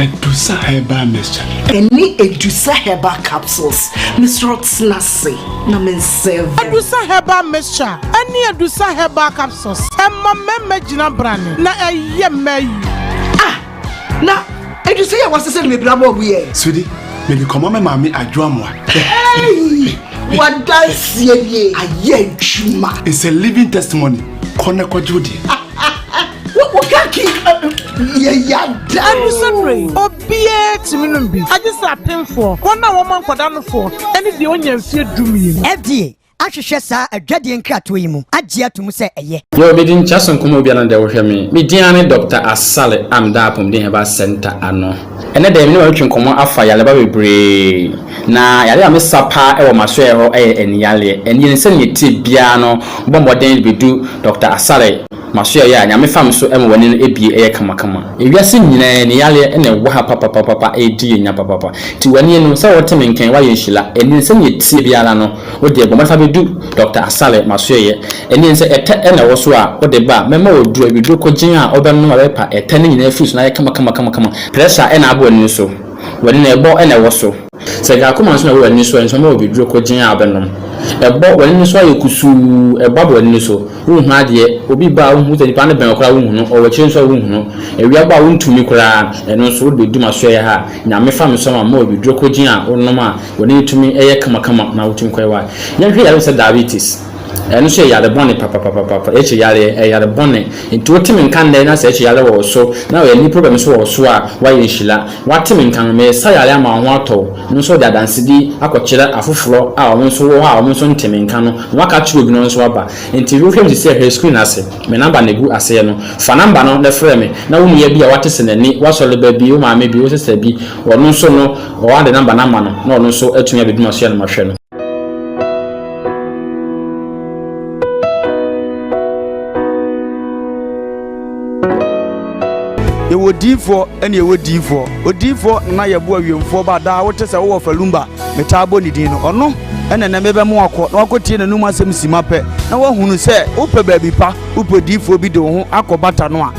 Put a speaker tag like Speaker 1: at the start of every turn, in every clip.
Speaker 1: Edusa herbal mixture.
Speaker 2: Any Edusa herbal capsules. Mr. Snassi. Namen serve.
Speaker 3: Edusa herbal mixture. Any Edusa herbal capsules. Emma Memejina Brani. Na Yemay.
Speaker 2: Ah! Na Edusa was saying me bravo we.
Speaker 1: Sweetie, when you come on, mammy, I drum one.
Speaker 2: Hey! What does ye? Aye, chuma.
Speaker 1: It's a living testimony. Kona kwa Judy.
Speaker 2: What kaki? Yeah,
Speaker 3: I'm sorry. Obie to me. I just happened for 1 woman for down for any the onion fear do me.
Speaker 4: FDA. Ahwehwe saa adwade nkrato yi mu agye atum se eye
Speaker 5: yo be din chason komo bia na de wo hwe me din ane Dr. Asale amda apom din heba center ano ene de me na wetwe komo afa yale ba bebre na yale am sapa e wo maso e ho eni yale eni nse ne ti bia no bomboden bedu Dr. Asale maso ya nyame fam so em wani no ebie eye kama ewiase nyina ne yale ene wo ha papa edi nya papa ti wani no se wote menken wa ye hila eni nse ne ti bia no wo de bomba bedu Dr. Asale maso ye eni nse ete ene wo so a wo de ba mema wo duro bidu ko gin a obem no ba ete ne nyina frus na ye kama pressure ene abo ni so wani na ebo ene wo so se ga kuma so na wo ni so enso ma wo bidu ko gin a obenom ebo wani so ayekusu ebo wani so hu ade obi ba hu te nipa ne ben okra hu no o wachi so hu no ewia ba hu ntumi kra eno so de duma so ye ha nyame fa me so ma obi droko gin a onom a wani tumi eye kama na wotumi kwa wa yen hwe ya se diabetes eno so ya de bone papa eche ya de bone into otimi nkan de na se eche ya de wo so na we ni problem so wo so a wa ye nhila watimi nkan me sa ya le ama ho ato no so da dansidi akokire afoforo a wo so wo a wo so ntimi nkan no waka chiro bi no so aba enti wo hwem se he screen ase me number na gu ase no fa number no na frɛ me na wo nuya bi a wate se nani wasole ba bi wo ma me bi wo sese bi wo no so no wo ade number na ma no na wo so atumi abeduma so ya no mahwɛ no
Speaker 6: Ewo D4 ene ewo D4 O D4 na yebo awiemfo ba da wote se wo falumba metabo ni din no ono ene na mebe mu akọ na wakotie na num asem simape na wahunu se upe baabi pa upe D4 bi de wo ho akobata no a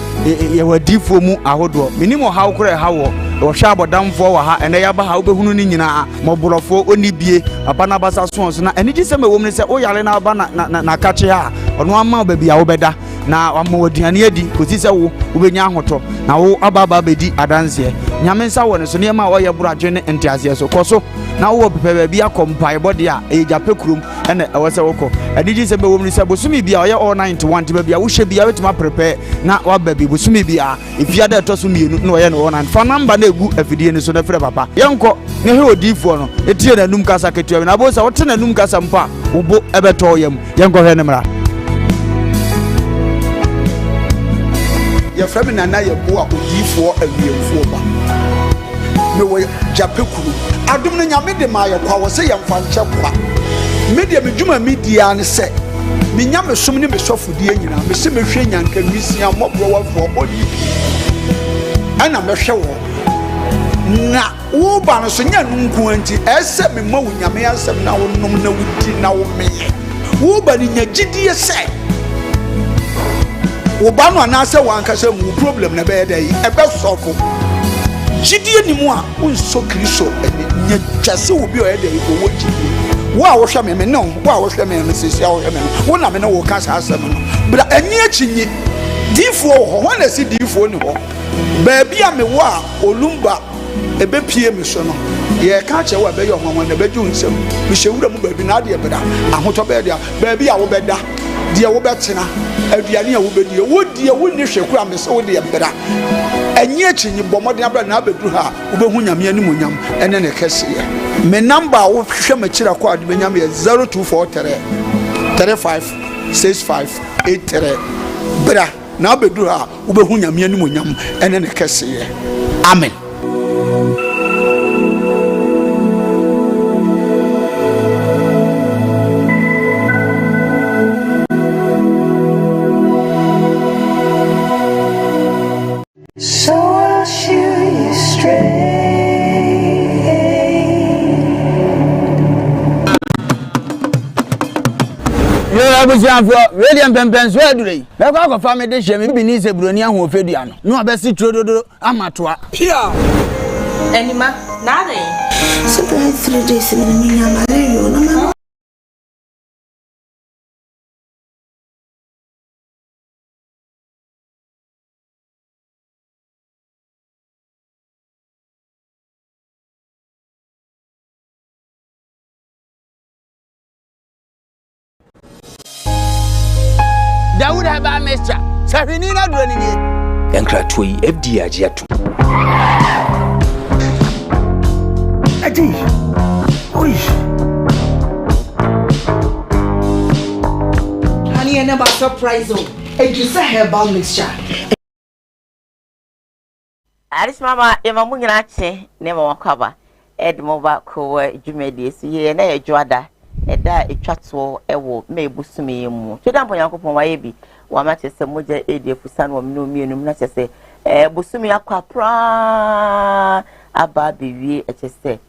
Speaker 6: yewo D4 mu ahodo minimo ha ukure ha wo hwa abodamfo wa ha ene yaba ha obehunu ni nyina moborofo oni bie papa na basa so na ene gise me wo mu se o yale na aba na kache ha ono ama baabi a wo beda na wamo aduane adi kosi se wo ubenya ahoto na wo ababa bedi adanse nyame nsa wo ne so ne ma wo ye buradwe ne entiase so koso na wo pepe bia kompai body a ejape kurum ene ewo se woko adiji se be wo mu se bosumi bia wo ye all 91 tiba bia wo hye bia wetima prepare na wa babi bosumi bia ifia da to so mienu na wo ye no 19 fa number na egu afidie ne so na frɛ papa yenko ne he odifo no etie na num kasa ketua na bo se wo te na num kasa mpa wo bo ebeto yam yenko he ne mra
Speaker 7: ya frame na ye bo a odifo awiemfo ba me wo japekuru adum na nyame de ma ye kwa wo se ye mfa nche kwa media medjuma media ne se me nyame som ne me sofodie nyina me se me hwe nyanka nwisia mobro wafo oni ana me hwe wo na wo ba no so nya nunku anti ese me ma wo nyame asem na wo nom na wudi na wo me wo ba ni nya gidie se wo ba no anase wankasa mu problem na be dey ebe sofo gidie ni mu a unso kristo nya twase wo bi o dey wo gidie wo a wo hwe me no wo a wo hwe me no sisi a wo hwe me no wo na me no wo ka sa asem no bra ani achinyi difo ho na si difo ni ho ba bia me wo a olumba ebe pie me so no ye ka che wo be yo ho na be ju nsem me hewura mu ba bi na de beda ahoto be dia ba bia wo beda dia wo betena aduane a wo bedie wo die wo ni hwekura me se wo de beda anyi achinyi bomode abra na abedu ha wo be hu nyame ani monyam ene ne kese ye me number wo hwe ma kira kwa de benyam ye 0243 35 65 83 bra na abedu ha wo be hu nyame ani monyam ene ne kese ye amen.
Speaker 6: abusian for radiant pempen so adure me kwa family de hye me bi ni se broni aho ofedua no no obesi trododo amatoa
Speaker 7: Pia.
Speaker 2: Anima, nada.
Speaker 8: So 3 days in the malaria, no.
Speaker 6: Dawood haba mesha sahwini na droni ni
Speaker 9: Yankra Toy FD Ajiatu.
Speaker 1: Adi. Oi.
Speaker 2: Honey, I never surprise you. And you say herbal mixture.
Speaker 10: Aris mama ema munyina che ne ma wakwaba edmoba ko dwumadi esi ye na edwada eda etwato ewo mebusumi mu twedampo yankopon waye bi wa mate se moja ediefusa no mno mienum na chese busumi akwapra aba biwie echese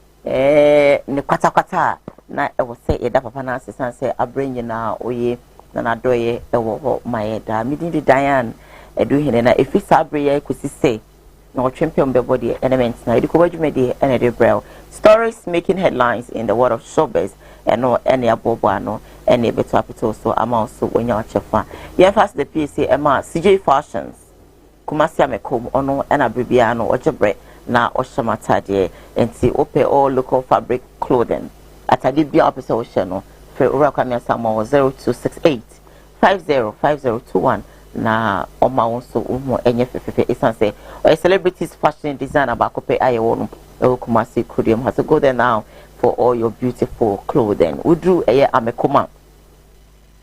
Speaker 10: ne kwata na ewo se eda papa na asesan se abrenye na oye na nadoye ewo ho maeda midindi Diane edu hene na efisa abreye kusise no champion body elements na edikoba dwumadi and edebrew stories making headlines in the world of showbiz and no any abobo any better capital so amount so when you chefa yeah fast the PCA Emma CJ Fashions Kumasi amekom ono and abribia no ojebre na oshamatade enti ope all local fabric clothing atade bia opese osheno fe ura kwamia samo 0268 505021 na oma wonso uhu enye fefefe isanse or celebrities fashion designer bakope ayewonu Kumasi Kudium has to go there now for all your beautiful clothing. Udru eye amekoma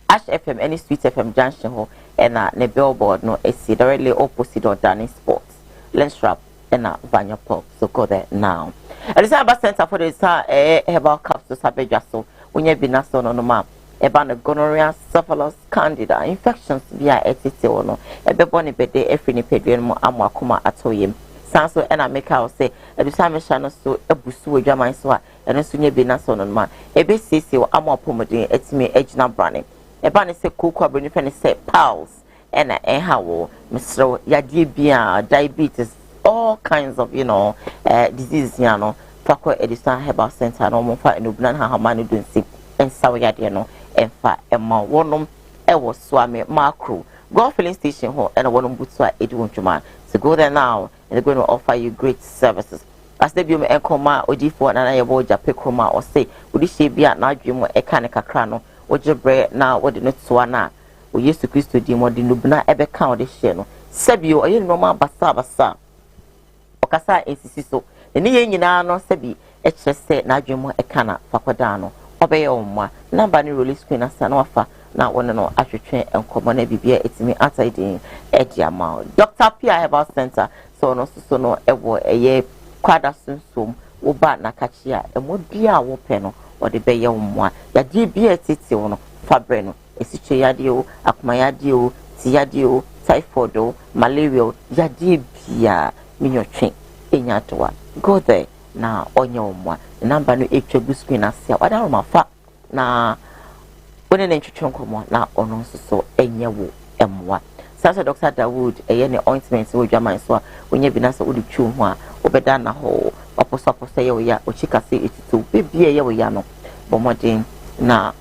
Speaker 10: Ash FM any Sweet FM junction ho and ne billboard no AC directly opposite on Danny Sports Lensrap and Vanya Pop. So go there now. At the Cyber Center for the herbal capsules abejaso when you be naso no ma eba gonorrhea, syphilis, candida infections via etite ono ebe boni bede efri ni peduen mo amwa kuma atoyem sanso ena make out say ebisa me sha no so ebusu adwaman so a eno so nya bi na so no ma ebe sisi wo amwa pomodin etime agina brane eba ne se kokwa brani fe ne se pals ena enha wo misro yade bia diabetes all kinds of diseases fakwa edisa herbal center no mo fa enobuna ha ma no dunsi ensawo yade no enfa ema wonom ewo swame macro golf filling station ho and wonom butu a edwuntuma so go there now and they're going to offer you great services as they be me enkoma odifo na yebo jape kroma or say odi shebia na adwemo eka ne kakra no ojebre na wode no toa na o Yesu Kristo di mo de nubna ebe kan ode hye no sabio oye normal basa okasa ensisi so ne ye nyina no sabi ekyerese na adwemo eka na fakoda no obeye omwa number ni release screen asa na wafa na one no ahwetwe enkomo na bibia etimi ataidin ediama Dr. Pia Herbal Center so no ewo eye kwada sunsum wo ba na kachia emodua wo pe no ode beye omwa ya di bia titi wo no fabre no esiche yade o akuma yade o ti yade o typhoid o malaria ya di bia minyotwe enyatoa go there na onye omwa number no etwa screen asia wada ro mafa na one na ntwetwe nkomo na ono so enye wo emwa sasa Dr. Dawood eye ointment wo dwaman so a onye bi na so wo twu ho a obeda na ho oposo ye wo ya ochika se etitu bebie ye wo ya no bomodin na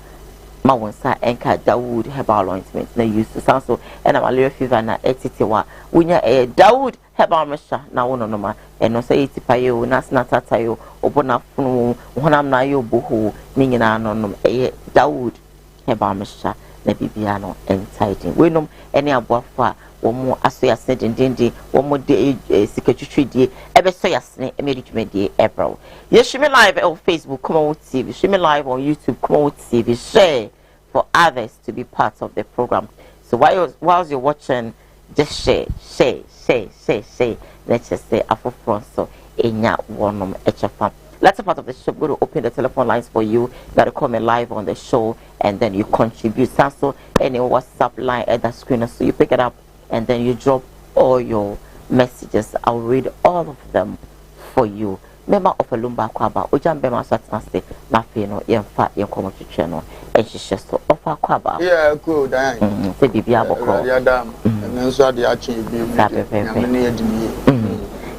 Speaker 10: ma wonsa enka Dawood herbal ointment na use so and malaria fever na etiti wa wonya Dawood herbal mesha na wono no ma eno se etipaye o na snatata yo obona funu honam na yo boho ni nyina no no Dawood herbal mesha na bibia no entitled wenom ene aboafa womo aso yasne dendende womo de sikatwitwedie ebe so yasne emedwumedie ebro yeshime live on Facebook Kumawood TV shime live on YouTube Kumawood TV share for others to be part of the program so whilst you're watching just share let's just say afofron so enya wonom echefa. Latter part of the show, going to open the telephone lines for you. You got to come in live on the show and then you contribute. So any WhatsApp line at the screen, so you pick it up and then you drop all your messages. I'll read all of them for you. Member of a Lumba Kwaba, Ujambe Masat Nasti, Mafino, Yemfa, Yankomo channel, and she just so fa kwaba.
Speaker 6: Yeah, cool, dan.
Speaker 10: Se bibi aboko.
Speaker 6: Ya dam. Na nso ade a chi bi.
Speaker 10: Sa pepe.
Speaker 6: Na me edini.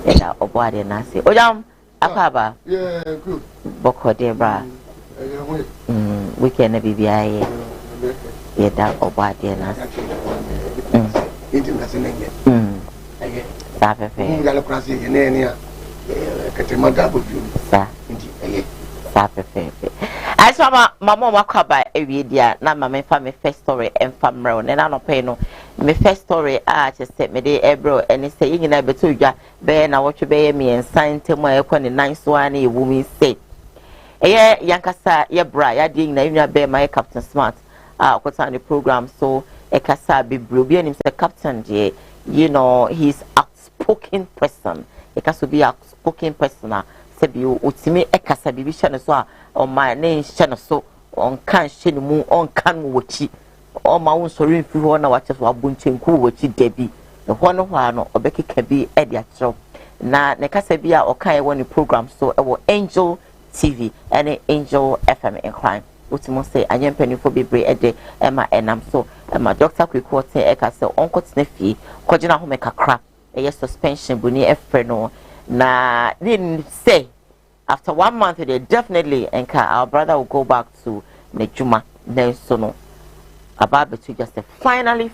Speaker 10: Eda obo ade na se. Ojam akwaba.
Speaker 1: Yeah, good.
Speaker 10: Boko de bra. Weekend na bibi aye. Eda obo ade na se.
Speaker 1: Iti ngase nenge.
Speaker 10: Sa pepe.
Speaker 1: Ngala krasi ne ne ya. Katema gabo bi.
Speaker 10: Sa.
Speaker 1: Ndi aye.
Speaker 10: Sa pepe. I saw my mom walk by a video. Now, my family first story and family, and I don't pay no. My first story, I just said me there, bro, and it's saying, you know, between you, Ben, I watch you by me and sign to my economy, nice one, a woman say. Yeah, Yankasa, yeah, bra, ya ding, na bear my Captain Smart, what's on the program, so a cassa be Brubian himself, Captain J, you know, he's outspoken person. A cassa be outspoken person. Sebi utimi ekasa bibi shana so a on my name shana so on kan sheni mu on kan wochi o ma won sori mfi ho na wache so abunchen wochi debi e ho no ho ano obekeka bi e dia kiro na ne kasa bi a o kan e woni program so e wo Angel TV and Angel FM in crime utimo say anyem panifo bebre e de e ma enam so e ma Dr. Kumawood e ka say on kotena fi kogina ho me kakra e suspension buni e frɛ no. Na didn't say after 1 month they definitely and our brother will go back to Nejuma then so no about to just say finally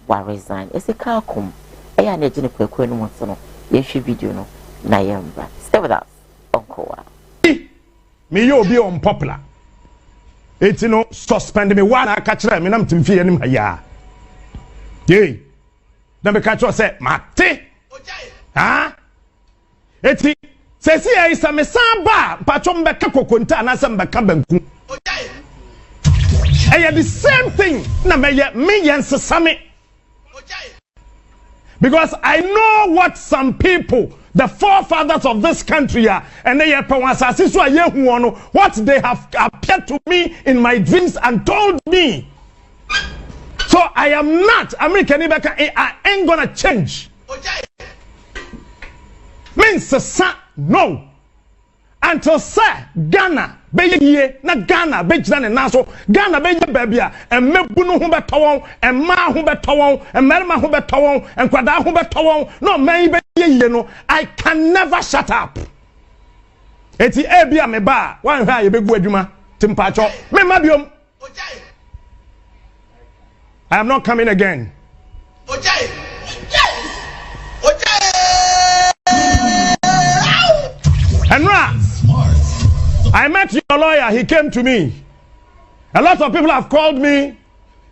Speaker 10: wa resign. It's a car come. I need to know no so no video no na yamba. Stay with us on Koowaa.
Speaker 1: Me you be unpopular. It's no suspend me one I catch them I'm to fear him ya. Yay. Then me catch us say Mate. Ah? Eti sesi ya isa me samba patchom beka kokonta na samba kabanku. Aya the same thing na me yen because I know what some people, the forefathers of this country are, and they what they have appeared to me in my dreams and told me. So I am not American. I ain't gonna change. Means no until sir Ghana be ye na Ghana be jina na so Ghana be ye baby a mebu no ho betowon ma ho betowon merma ho betowon nkwada ho betowon no man be ye no I can never shut up. Eti e bia me ba wan hwa ye begu adwuma timpacho me ma biom I am not coming again. And I met your lawyer, he came to me. A lot of people have called me,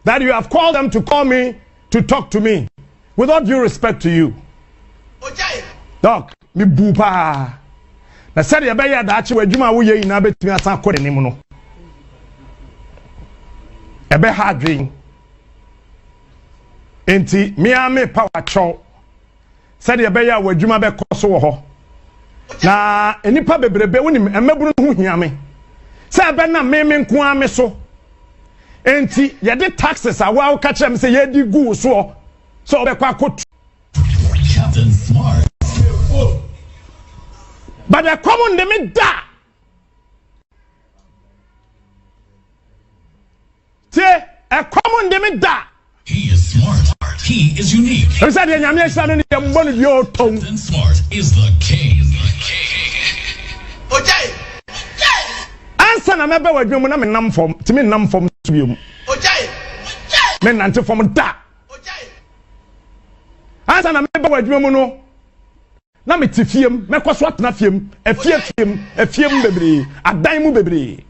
Speaker 1: that you have called them to call me, to talk to me. With all due respect to you. Doc, me bupa. Na said ya beya da achi wadwuma wo ye ina betimi asan kode nim no. Ebe hard dream. Enti me power chow. Said ya beya wadwuma be koso wo ho. Na enipa bebrebe wonim emeburu hu hia me se be na me nko ame so enti ye de taxes a wa ka kire me se ye di gu so be kwa kotu Captain Smart but the common de me da te a common de me da.
Speaker 11: He is smart. He is unique.
Speaker 1: Captain
Speaker 11: Smart is the king.
Speaker 1: Answer na mebe wadwum na me nam fom timi nam fom tubiom me nante fom da answer na mebe wadwum no na me tifiem me kwaso atena fiem afiem bebre adan mu bebre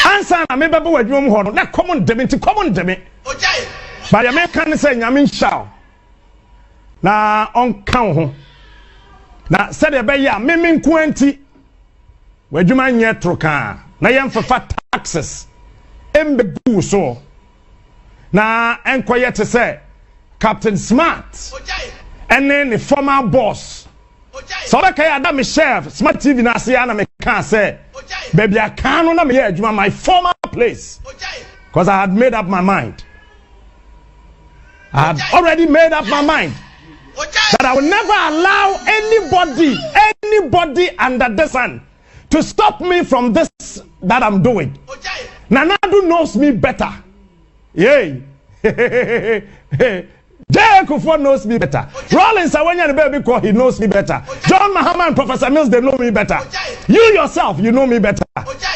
Speaker 1: answer na mebe wadwum ho no na common deme but ya me kan say nyame nhyao na on kan ho na said e be ya me nko anti wadwuma nye troka na yemfa taxes embebu so na enkoye te say Captain Smart and then the former boss so that kaya da me chef Smart TV na se ya na me kan say baby I can na me wadwuma my former place because I had made up my mind. I had already made up my mind that I will never allow anybody under the sun to stop me from this that I'm doing. Nanadu knows me better. Yay. Jacob knows me better. Rollins, when you're the baby call, he knows me better. John Mahama and Professor Mills, they know me better. You yourself, you know me better.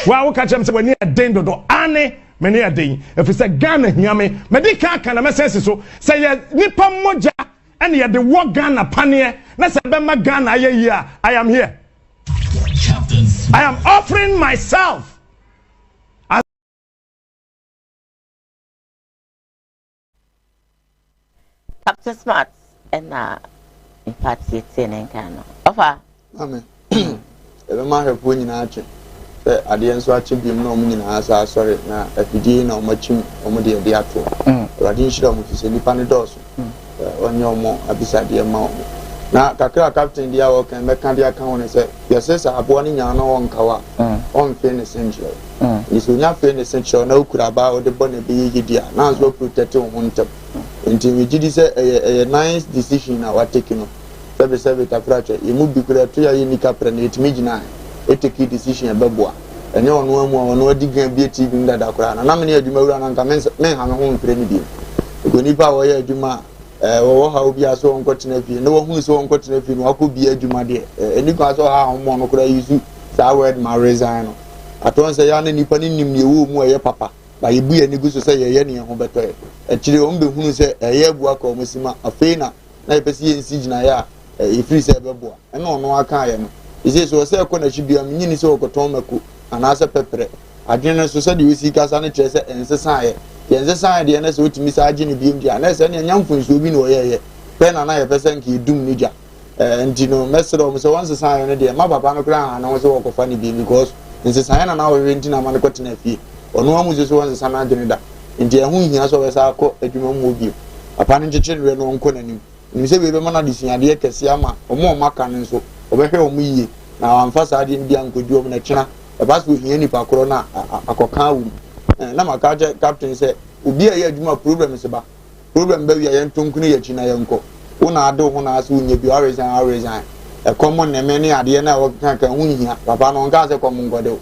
Speaker 1: Well, catch him say when you're ding do Annie, many a ding. If it's a Ghana, yummy, Medica can a sense so say Nipa Moja and yet the war Ghana panier. That's a Bema Ghana. I am here. I am offering myself.
Speaker 10: Captain Smart and in fact it's in Ghana. Offer.
Speaker 12: Amen. Ebe ma hepu nyina ache. Ade enso ache bi no mu nyina asa sorry na afidi na omachim omode de ato. Ade nshira mu fise nipa ne doso. Onye omo abisade ma omo. Na kakra captain dia wo kan meka dia kan won se yesesa abo ne nya no won kawa. On fe ne central. Iso nya fe ne central na okura ba o de bone be yidia. Na so protect won hontem. Until we did say a nice decision now what taking no. Service fracture. You move because to your unique apprentice midnight. It take a decision about boa. And you know no digging be TV that Akran. And how many of you and comments men have a home premium. Gunipa where Juma or how be a so unfortunate. No one who is so unfortunate who could be a Juma there. And you can saw how one could use that word my resign. At once a young Nippon in you more papa. But you be a good say a yenny home better. A chili who say a year work or Missima, a fena, na pesi in Sijnaya, a free saber, and no, I can't. He says, so a second should be a mini so cotomaku, and as a pepper. I didn't society you see Casana Chester and society. Yes, society and as with Miss Argini BMG, and as any young friends will be no way. Pen and I a person he doom Nija. And you know, Master of so one society, my papa ground, and I was walk of funny being because in society and our renting a man cotton fee. Or no one was just one sana agenda. In the whom he has always a court at your mobile. Upon the children on Conan. You say we have managed to see a dear Cassiama or more Macan and so over here me. Now I'm first I didn't be uncle Joe China. A bus with any Pacorona, a cocoa. Nama captain said, Ubi a Juma problem is about problem baby I am Tunkuni China Yanko. Una do when I soon you be always and always. A common and many idea now can win here. Papa non Gaza common godo.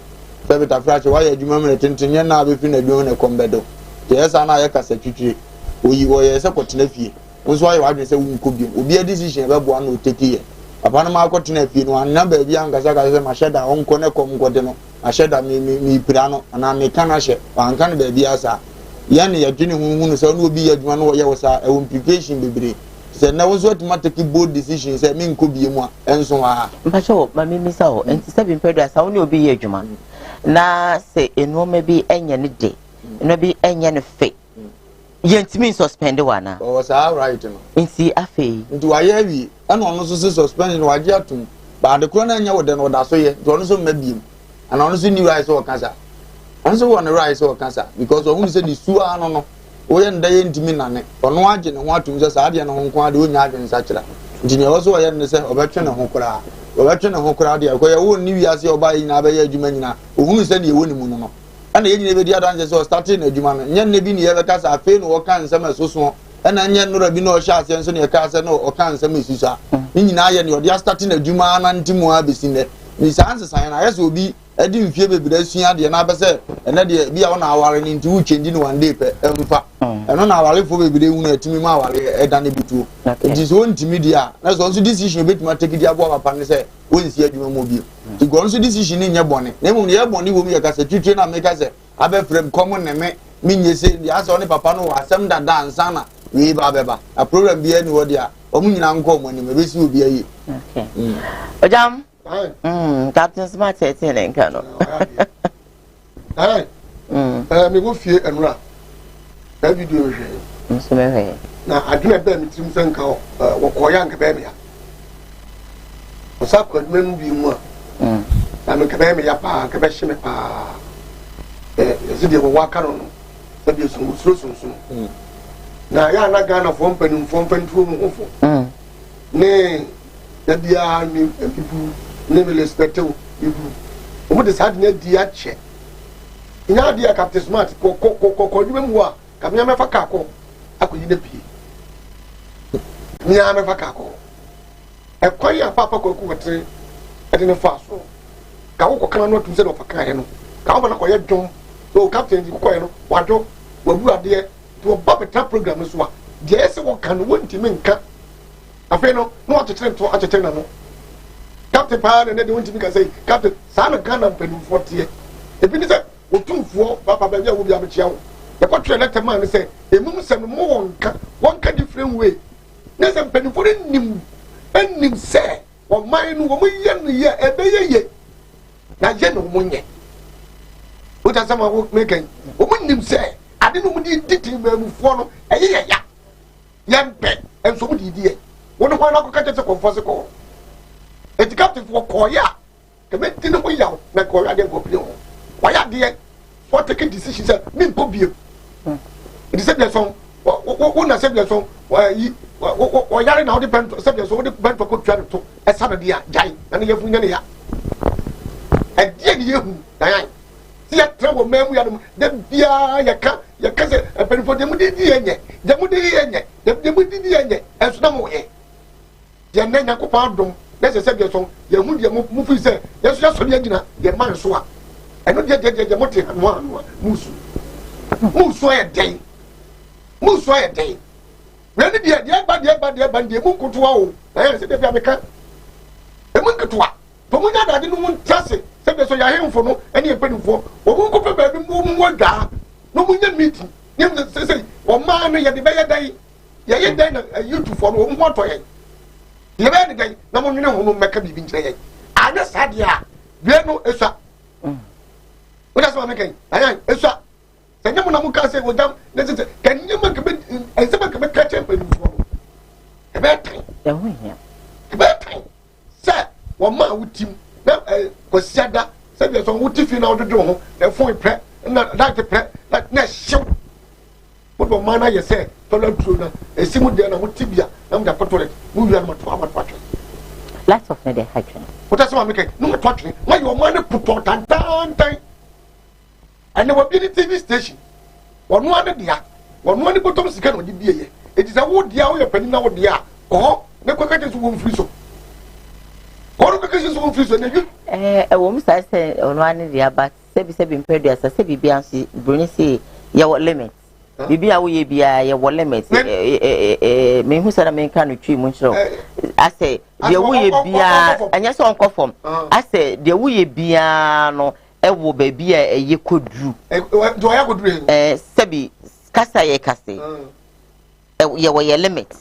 Speaker 12: Servita fracture why you remember tintin na be fin adwon na kombedo yes ana ya kasa twitwi oyi wo yes akotena fie nso ayi wadwe se wun kobi obi a decision be bo na take here papa na ma akotena fie no anna ba bia ngasa ka se ma sheda onko ne kom gode no a sheda mi pira no ana me kana hye anka ne ba bia asa ya ne yadwene hunhunu se no obi yadwuma no ye wo sa e implication bebre se na wo so automatic bold decision se me nkobi mu a enso ha
Speaker 10: mpacho ma mi misa o enti se bi mpedwa sa wo ne obi yadwuma na say eno maybe enye ne de eno bi enye ne fe yentimi suspend wana
Speaker 12: o sa right no
Speaker 10: nti afei
Speaker 12: nti wa ye wi ana ono so suspend no waje atum ba de kro na nya wo de no da so ye to ono so mabiem ana ono so ni right so kasa ono so won right so kasa because ohun say the su ano no wo ye nda ye ntimi nane ono age ne ho atum so sa ade no ho nko ade onya age nsa kira nti ne wo so ye ne say obetwe ne ho kra obetwe ne ho kra de akoya wo ni wi ase oba yi na ba ye adwuma nyina ohun say ne ye woni mu no ana ye nyina be dia dan say starting na adwuma no nya ne bi ne ye be kasa afi no wo kan nsam asoso ana nya no rabi no sha ase nso ne ka ase no o kan nsam esusa ni nyina ye ne o dia starting na adwuma na ntimu abesi ne ni sanse san na yeso obi edi mfie bebira asua de na abese ene de bia wo na aware ni nti wo change ni one day pe emfa eno na aware fo bebira hu na atimi ma aware eda na bitu nti so ntimi dia na so decision betima take dia bo papa ne se wonsi adwuma mo bi ti go nso decision ni nye bone na emu ye bone wo mi ya kasa twitwe na me kasa abe frem common na me nyese dia so ne papa no asem da dansa na we ba beba a problem bi ani wo dia omu nyina nko mo ni me be si obi ayi
Speaker 10: okay ojam Captain Smart said in Kano.
Speaker 13: Hey, me go fear and run. That you do. Now, I do a baby to Sanka or young baby. What's up, could men be more? I'm a baby, a pa, a bashim, pa. The city of Wakaron, but you soon soon. Now, I am not gonna form pen from two. Nay, that the army people. Name respect you. What is happening dear che? Ina dear Captain Smart, you memoir, come near Mafakako. I could eat a pea. Near Mafakako. A quiet papa cocoa tree at in a fast room. Kako cannot to send off a kind. Kawana quiet John, so captain ko no wado wabu ade to babeta program so a de ese wo kan wonti menka afi no no achetere na no captain pa na de wonti menka say captain sa na kan na mpani forte e bi ni say otumfuo papa ba bia wo bia bechia wo e ko tire letter man say emum sem mo wonka different way na sem mpani for nim say o man no wo ye no ye e be ye na je no mo nye o ta sama wo meken o mo nim say ade no mo di titi mamufo no e ye ya mpe enso mo di die wo no na ko ka tete konfose ko e ti captain for ko ya ke me ti no mo ya na ko ya de ko pio wa ya de for taking decisions me ko bio it is a song wo na se bia so wo yare na wo de bento se bia so wo de bento ko twa to e sa na dia jai na ne yefu nya ne ya e die ne yehu dan si ya travel memu ya de bia ya ka se e penfo de mu di enye de mu di enye de mu di enye e so na mo ye ye na nya ko pa dom na se bia so ye hu de mu fi se ye so ya so de gina ye man so a e no de mo te anu musu e den musu e den we ni de ba mu kutuwa o na se de bia meka e mu kutuwa to mu nya dade no mu trase se be so ya hemfo no ene e penfo o mu ko pe ba bi mu wada no mu nya meeting ni se o ma no ye de be ye dai ye dai na YouTube for no mu hoto ye ye be de dai na mu nwene ho no meka bibi nkire ye anya sade a we no esua o da so meka ayan esua se nya mu na mu ka se o dam na se kan nya maka be ense maka be ka che penfo e be tan
Speaker 10: e ho hia
Speaker 13: e be tan se wo ma wutim na ko siada se be so wuti fi na ododo ho na fon pre na that pre na show but wo ma na ye se to la tru na esimu de na mutibia na mu da potore mu wi na mato amatwa
Speaker 10: lots of the hygiene
Speaker 13: what ase ma make no mato atwe ma yo ma na puto tan and we be TV station wonu ade dia wonu ade bottom sika no di bieye it is a wo dia wo ye pani na wo dia oh me ko ka tesu wo mfiri so kono ka tesu wo mfiri so na ju
Speaker 10: wo mu sa se onu ane dia but sebi mpedu asa sebi bia nsi bruni se ye wo limit bibi a wo ye bia ye wo limit me hu sa na me kan no twi mu nchiro ase de wo ye bia anya se onko form ase de wo ye bia no ewo baby a ye kodru
Speaker 13: do ya kodru
Speaker 10: sebi kasa ye kase ye wo ye limit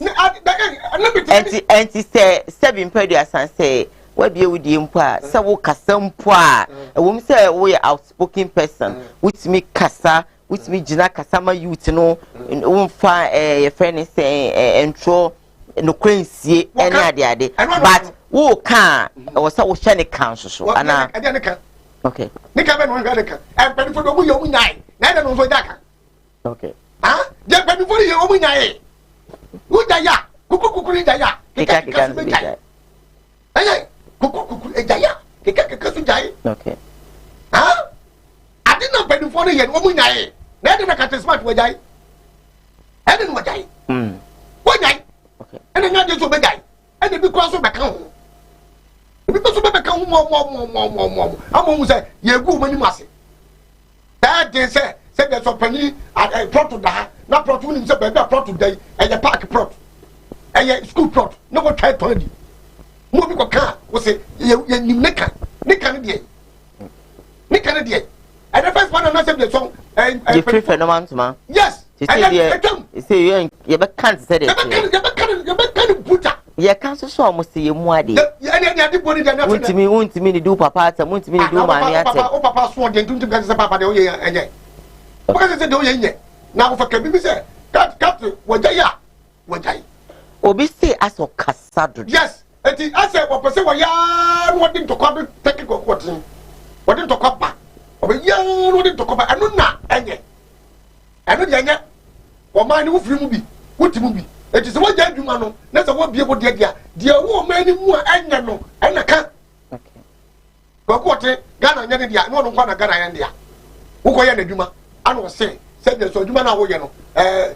Speaker 10: anti say sebi mpedu asan say wa bia wudi mpo a se wo kasa mpo a ewo m say wo ye outspoken person with me kasa with me jina kasa ma youth no wo fa ye friend say entro no kwensie ene ade but wo kan wo say wo hye ne kan so ana okay.
Speaker 13: Nika be no hwa deka. E pedi fo do mu ye mu nyai. Na de no so daka.
Speaker 10: Okay.
Speaker 13: Ah? Je pedi fo ye mu nyai. Wo da ya. Kuku ni da ya.
Speaker 10: Kika
Speaker 13: su jai. Ayi. Kuku e da ya. Kika su jai.
Speaker 10: Okay.
Speaker 13: Ah? Adi na pedi fo ye mu nyai. Na de na ka smart wo jai. Adi no jai. Wo jai.
Speaker 10: Okay.
Speaker 13: Ene nya de so be jai. Ene bi kwa so be kan ho. Because we become more. I'm say, you go when you must say. That they say there's a penny at plot to die, not plot to himself, but a plot today, and a park plot, and a school plot, no one tried to do. Moving a car was say, you Nika, Nick Canadian. And the first one, I said the song, and
Speaker 10: you prefer no man to man.
Speaker 13: Yes,
Speaker 10: I say you can't say it.
Speaker 13: You put up.
Speaker 10: Ye kanso so almost see you mwadi.
Speaker 13: Ya di boni da na.
Speaker 10: Won't me do papa ata, won't me do mami ata.
Speaker 13: Papa so den tuntum kan se papa de oye enye. Papa se de oye enye. Na wo fa ka bibi se cat wajaya. Obi
Speaker 10: say aso kasado.
Speaker 13: Yes, eti ase wo pese wo ya no de to kwa take ko kwatin. Wo de to kwa ba. Obi ya no de to kwa ba anu na enye. Anu de enye. Wo man ni wo firi mu bi, wuti mu bi. It is what you man, that's what be able to get dear woman more and no, and a cat. Okay. Go quarter, Ghana, Yandia, no one Ghana, Yandia. Who go in Duma? I don't say, said the Sojumana,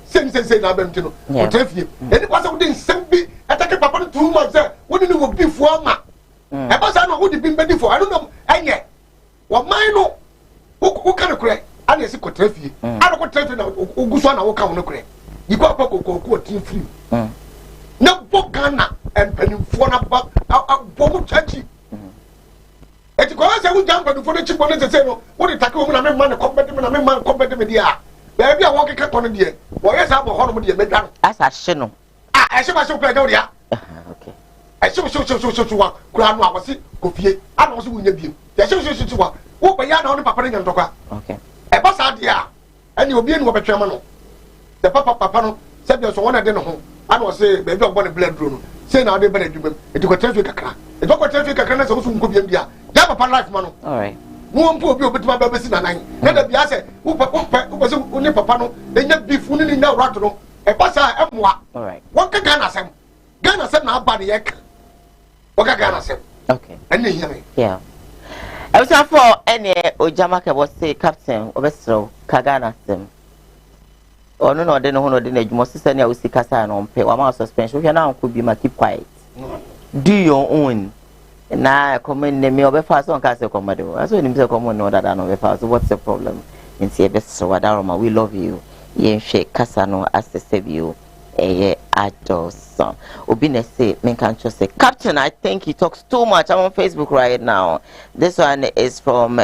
Speaker 13: since they say Nabentino, or Tefi. And it was something simply attack Papa 2 months there. What do you will be for ma? I was I know who been ready for. I don't know, and yet. What mine who can cry? ana esi ko trafi ana ko trafi na oguso na wo ka wono kure yiko apa ko tin free na bogana empanimfo na ba bomu chachi eti ko ase wo jamba du fo ne chipo ne se no wo de take wo na me man compete me na me man compete me dia ba bia wo keka kono die wo yesa bo hono mo die medwan
Speaker 10: asa hye no
Speaker 13: ehye ba so pe de wo dia
Speaker 10: okay
Speaker 13: ehye wa kura no awosi kofie ana wo so wo nya biem ehye wa wo ba ya na wo papa ne nya ntokwa
Speaker 10: okay
Speaker 13: e ba sa dia ani obi eni wo betwema no the papa no se bia so wona de no ho ana wo se ba bia wo ne blood draw no se na wo de bana dwumem eti ko traffic kakra eti ko traffic kakra na se wo so nko biem bia ya papa life ma no
Speaker 10: all right
Speaker 13: mo mpo obi obetima ba besi na nan na da bia se wo se oni papa no enya beef ni nya rat no e ba sa emwa
Speaker 10: all right
Speaker 13: won ka Ghana sem na aba ne yek wo ka Ghana sem
Speaker 10: okay
Speaker 13: ene hiya me
Speaker 10: yeah I was for any ojama ke was say captain obesro ka Ghana sem ono no de no ho no de na adwuma sisa ne a usika sa no mpe wa ma suspension hwe na anko bi ma keep quiet do your own na comment ne me obefa so nka se komodo aso ni me se komodo no dada no obefa so what's the problem in see obesro wadaroma we love you yen hwe kasa no asese bio adults obi na say men can just say captain I think he talks too much. I'm on Facebook right now. This one is from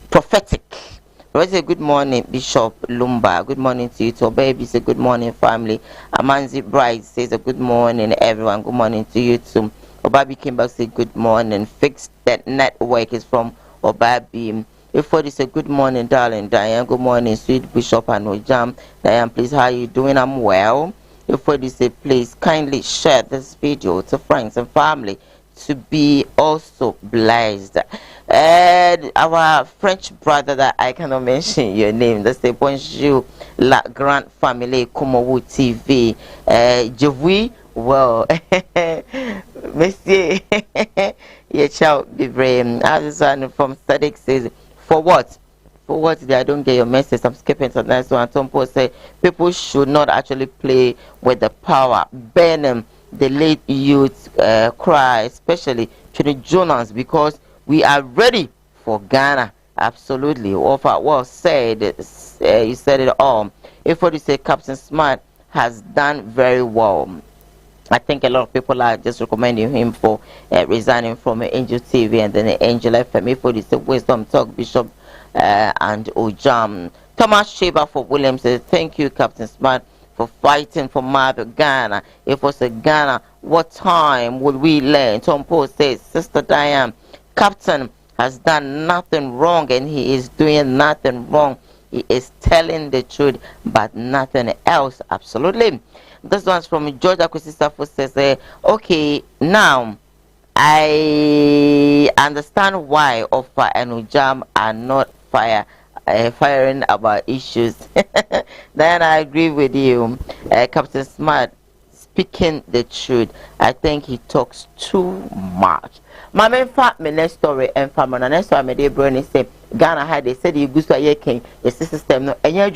Speaker 10: prophetic. Say good morning Bishop Lumba, good morning to you too. Baby say good morning family. Amanzi Bride says a good morning everyone, good morning to you too. Obabi came back say good morning. Fix that network is from Obabi. If for this a good morning, darling Diane, good morning, sweet Bishop and Ojam. Diane, please, how are you doing? I'm well. If for this a please kindly share this video to friends and family to be also blessed. And our French brother that I cannot mention your name, that's the bonjour la grande famille Kumawood TV. Je vous well, Monsieur, your child be brave. This one from Static says. For what? For what? I don't get your message. I'm skipping to the next one. Tompo say people should not actually play with the power. Burn the late youth cry, especially to the Jonas, because we are ready for Ghana. Absolutely. Well said. You said it all. If what you say, Captain Smart has done very well. I think a lot of people are just recommending him for resigning from Angel TV and then Angel FM. For this Wisdom Talk, Bishop and Ojam. Thomas Sheba for Williams says, thank you, Captain Smart, for fighting for Marble Ghana. If it was a Ghana, what time would we learn? Tom Paul says, Sister Diane, Captain has done nothing wrong and he is doing nothing wrong. He is telling the truth, but nothing else. Absolutely. This one's from Georgia Kusisafo says, okay, now I understand why Offa and Ujam are not firing about issues. Then I agree with you. Captain Smart speaking the truth. I think he talks too much. My main fact, my next story, and from my next story, my dear brother say Ghana had they said you go to a king, a system, no, and your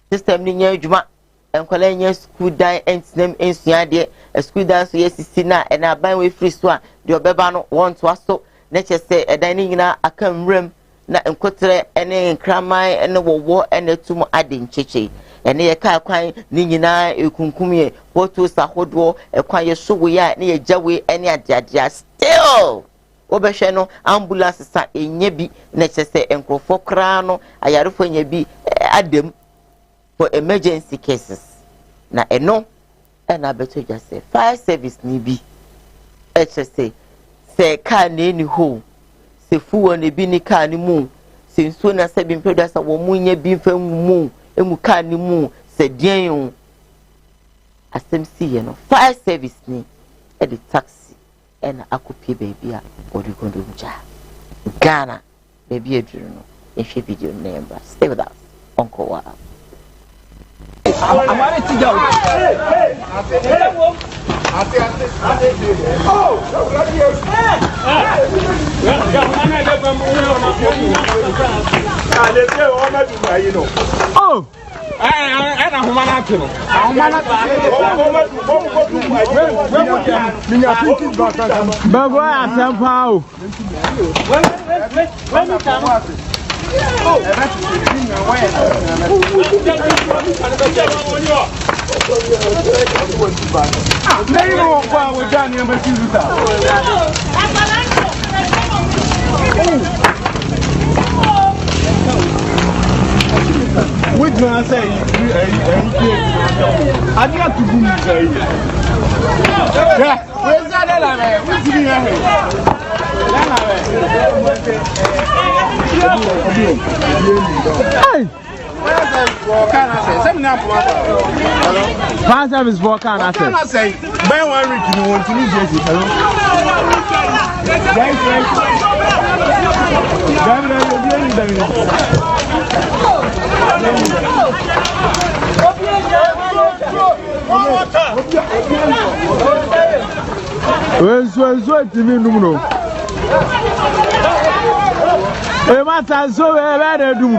Speaker 10: system in your juma. And calling school die and name in Siade, a school dance, yes, Sina, and I buy with free swan. Your Bebano wants to so nature say a dining in a come room, not in Cotre, and in Cramai, and the war, and the tomb adding chichi. And near car crying, Nina, you kunkumi, what to Sahodwo, a quiet so we are near Jawi, and yet still. Obeshano, ambulance in Yebi, nature say, and for Crano, I are for Yebi, Adam. For emergency cases. Na eno and I better just say fire service ni bi. HSA say car ni ho. Se fu on bi ni car ni mu. Se nso na se bi mpeda sa wo munye bi mfa mu emu car ni mu se dien yo. Asem si ye no fire service ni e the taxi and akopie baby a odi kondo nja. Ghana baby eduru no. If video number stay with us. Uncle Wa.
Speaker 14: हमारे चीज जाओ
Speaker 1: ana homa na ate no homa na minha pinki bago atampa o which one I say I need to do it. Yeah, where's that man? What's in here? Hey! Pass service for can I say? Ben one week you want to need Jesse. Where's TV numero? E mata so e be de dum.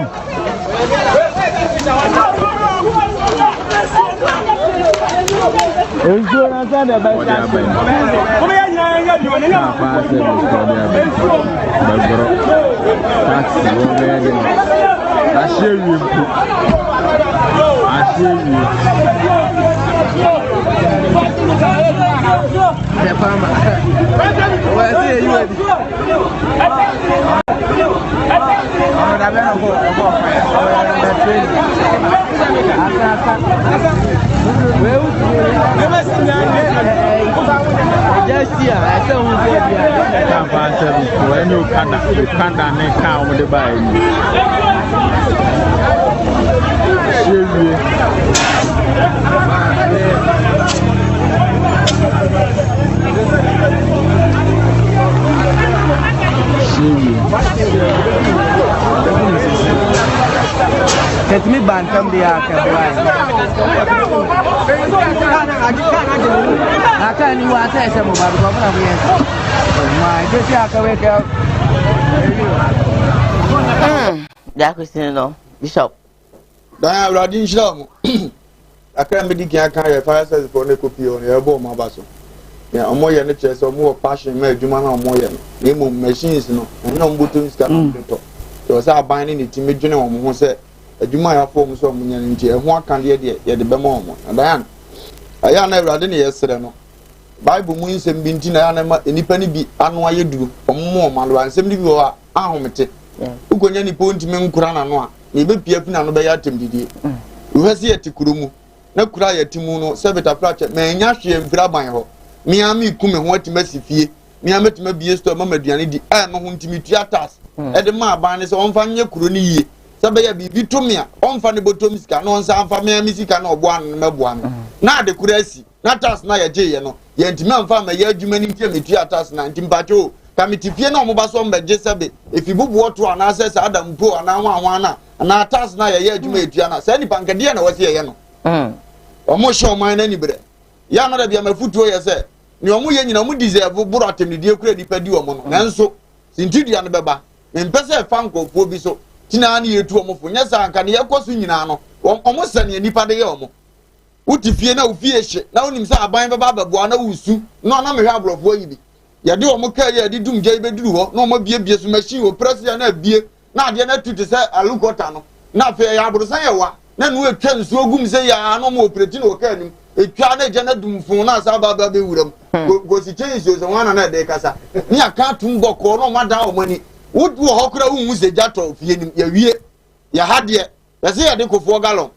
Speaker 1: Enzo na sa de ba. Come ya nya bi woni ya. Pa se mo ko de ba. Bagoro. Taxi wo be de. Ashewi.
Speaker 6: Let me ban from the arc. I can't even say some about the government. My good
Speaker 10: Bishop.
Speaker 12: Diana Radin Sham. I can't be the fire service for the copy on your bomb basso. Yeah, more than chess or more passion, made you man or more than name machines, no, and no buttons can talk. There was our binding it to me, general who said, a Jumaya form some unity, and one can yet the Bemon. And Diane, I never had any yesterday. No. Bible means and bintin anima, any penny be annual you do, or more, man, and 70 go out, ahomete. Who can any point to me, Kurana noa, maybe Piapin and Bayatim did. Who has yet to Kurumu, no cry at Timuno, Sabata Pratchett, may Yashi and Grabai. Miami kume what messy fee, Miami to be a store, Mamma Diani, the air, no one to meet theaters. At the Marban on Fanya Kuruni, Sabaya be Bitumia, on Fanny Botomiska, no San Famia Misica, no one, no one. Now the Kuresi, not us, Naya Jay, no, yet man farm a year, you many theaters 19 patrol. Committee Fiano Mobason by Jesabe, if you book water and access Adam Poor and Awana, and our task Naya, you made Diana, Sandy Pancadiana was here, almost show mine anybody. Yana be my foot to say. No mu yen mu deserve buru atemni die kura dipa di omo no nanso sintidi an beba mpese fanko fo bi so tina na yetu omo fo nyesa anka ne yakoso nyina no omo sane nipa de ye omo uti fie na ufie hye na onim sa aban beba babo na wusu no na mehwe abrofo yi bi ye de omo ka ye de dum gye be duru ho na omo bie so machine wo president na bie na de na tuti se alukota no na fe ya abrosan ye wa na nu etwa nsu ogum se ya no mo operate no ka anim etwa na jana dum fun na sa baba be wuram go si change so wana na de kasa ni aka tumbo ko no mada o mani wudu ho kura wu se jato fie nim ya wie ya hade ya se ya de kofo galon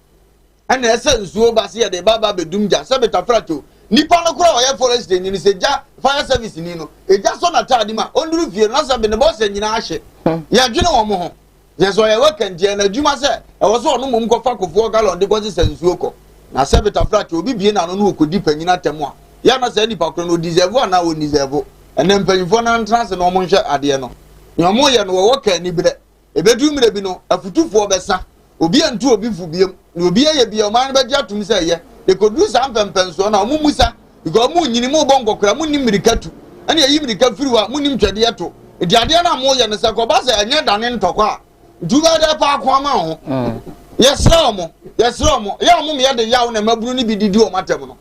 Speaker 12: ana ese nsuo ba se ya de baba be dumja se beta frato nipa no kura o ya forest ni se ja fire service ni no eja so na tade ma onduru fie na sa be ne boss nyina ahye ya dwene wo mo ho ye so ya weekend je na dwuma se e wo so no mum ko fa kofo galon de ko se nsuo ko na se beta frato obi bie na no no ko di panyina temo a ya na se nipa kro no deserve na o deserve ene mpanyifo na ntrance na omo nhwe ade no nyomo ye no wo ka ni bire ebedu mire bi no afutufo besa obi antu obi fu biem na obi ye bia o man be gya tum se ye de kodu sa mpempenso na omo musa because mu nyini mu bongo kra mu nim mirikatu ene yi mirika firiwa mu nim twede yeto edi ade na mo ye ne se ko ba se enye dane ntokwa ntuba de pa akwa ma ho Yes, Romo. Yes, Romo. Ya mum ya de ya na maburu ni bi didi o matem no.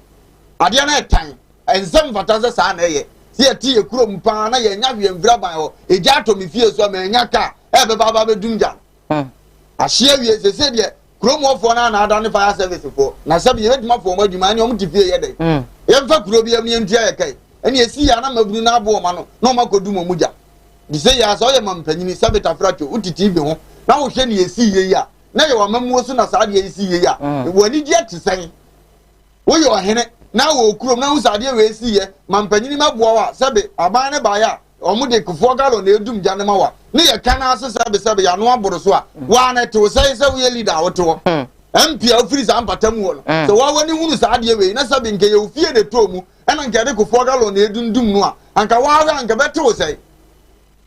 Speaker 12: Ade na etan. Ensem fataza sa na ye. Si eti ye kuro mpa na ye nya hwe mvira ban ho. Eja ato mi fie so ma nya ka. Ebe baba be dumja. Ahye wie sese de kuro mo fo na ada ne fire service fo. Na sabi ye betuma fo mo adwuma ni o mtifie ye de. Ye mfa kuro bi am ne ntua ye kai. Eni esi ya na maburu na abo ma no. Na o makodu mo muja. Di se ya so ye mampanyini sabi tafracho utiti bi ho. Na wo hwe ni esi ye ya. Na ye wa mamuo so na sa de esi ye ya. Wo ni die tisen. Wo ye ohene na wo kurom na usa de we esi ye mampanyini maboa wa sabe aban ne ba ya omu de kufo galo na edum jane ma wa ne ye kana ase sabe ya no aboro so a wa na te wo sai se wo ye leader wo to MP ofiri sa ampatam wo no so wa wani hunu sa de we na sabe nke ye ofie de to mu ena nke de kufo galo na edundum no a anka wa ga anka bete wo sai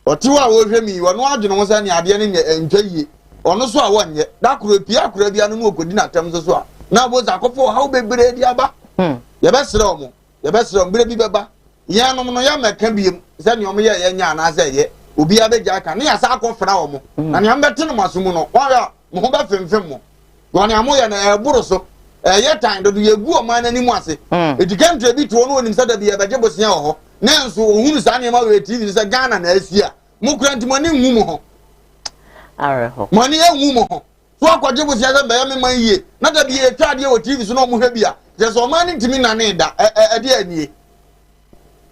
Speaker 12: otiwa wo hwe mi wo no adwene wo sa ne ade ne ntwaye ono so a wonye da kuro bia no mu okodi na tam so a na bo za kofo ha wo bebre di aba ye besere omo bere bi beba ya no no ya meka biem se ne omo ye nya na se ye obi abeja aka ne ya sa akofra omo na ne ambete no masomu no wa ya mo ho ba femfem mo woni amo ye na eburu so ye tan do ye gu o man ani mu ase edikantre bi to no onim sada bi ye beje bosia ho ne nso ohunu sa ne ma we TV se Ghana na asia mo kuranti mo ne nwu mo ho
Speaker 10: areho
Speaker 12: mo ne enwu mo ho so akwaje bosia se be ya me man yie na da bi ye twade o TV so no mo hwe bia jeso man ntimi na ne da ade anie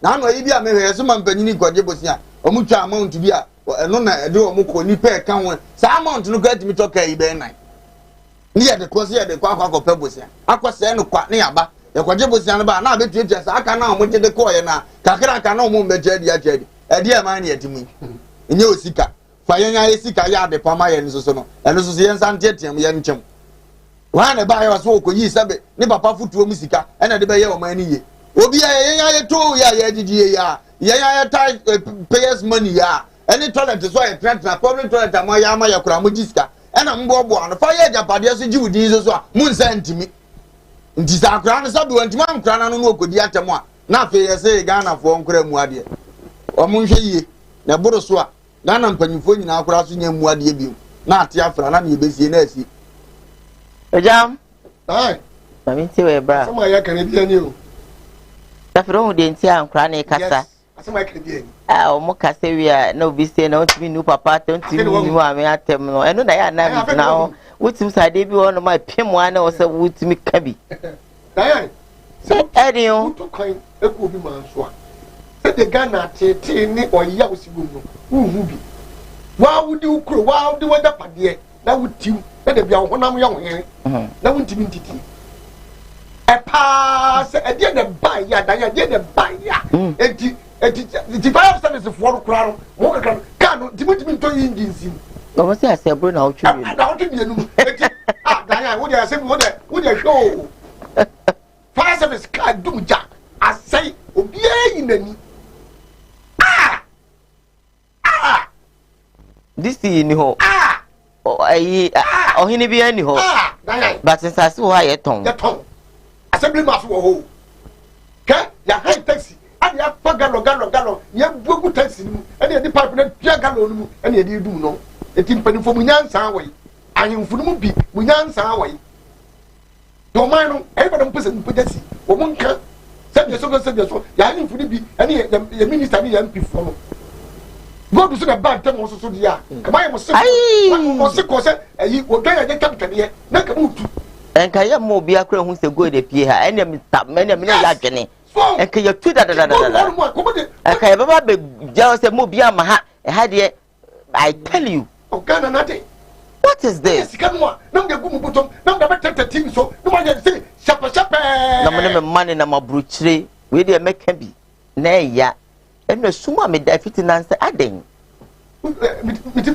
Speaker 12: na no yi bia me hwe so man panyini kwaje bosia omu twa amount bia eno na ede omu ko ni pe ka ho sa amount no ka timi to ka yi be nan ni ya de ko se ya de kwa pe bosia akwase no kwa ne yaba ya kwaje bosia no ba na abetuetua sa aka na omu je de ko ye na kakra aka na omu mbeje ade ade ade man ne yatimi enye osika fa yenya esika ya de pama ye nso so no eno so ye nsa ntietiam ye nchem wa na ba ya so okoyi sabe ni papa futuo musika ena de be ye o man ni ye obi ya to ya didi ya tie payers money ya any toilet so ya trent na public toilet am ya ma ya kura mo jiska ena mbo ano fa ya japade so ji wudi so a mun sa ntimi nti sa kura no sabe wantima kura na no okodi atemo a na fe ye se Ghana fo nkura mu ade o mun hwe yie na buru so a Ghana mpanyifo nyina kura so nya mu ade bi na ate afra na ye besie na asi
Speaker 10: ejam
Speaker 13: ai
Speaker 10: mami ti we bra
Speaker 13: sama ya kan bi ani o
Speaker 10: da fero hu de nti ankra na kasa
Speaker 13: sama ya kan bi ani
Speaker 10: o mo kasa wi a na obi se na ontimi nu papa te ontimi nu ame atem no eno na ya na mi na o wutim sa de bi wo no ma pem wa na o se wutimi ka bi
Speaker 13: ai
Speaker 10: se edio
Speaker 13: to kan e ko bi man so a se de Ghana tete ni oya osibu no hu bi wa wudi ukro wa wudi wada pade na wutim e de bia honam ya hohere na wuntimi ntiti e pa se e de ba ya da ya de ba ya eti fire service for kura mo ka no timi to engine sim
Speaker 10: no mo se asebro na otwe bi
Speaker 13: na otwe bi enu eti da ya wo de asem wo de show fire service ka dum ja asai obi ayi nani
Speaker 10: this ni ho ayi ohini bi ani ho but since wo ha ye ton
Speaker 13: assembly mass wo ho ke ya high taxi and ya fa galo ya bugu taxi ni and ya di pipe na tia galo ni and ya di dum no eti mpanifo munyansa wai ahemfu no mu bi munyansa wai do man no everybody mpese mpedasi wo munka sabe so ya ahemfu ni bi and ya minister ni ya MP fo no God so the bad time so dia kama ya mo se ko se ayi wo dan ya de captain ye na ka mutu
Speaker 10: enka ya mo bia kra hu se go de pie ha ene mi tap ene mi ya adwene enka ya tu da enka ya baba be ja se mo bia ma ha ha de I tell you
Speaker 13: Ghana nothing
Speaker 10: what is this
Speaker 13: sikamwa na mde gumu butom na mde betete team so no ma ye say shapa
Speaker 10: na me money na mabruchire we de meka bi na ya eno suma me da fitinanse aden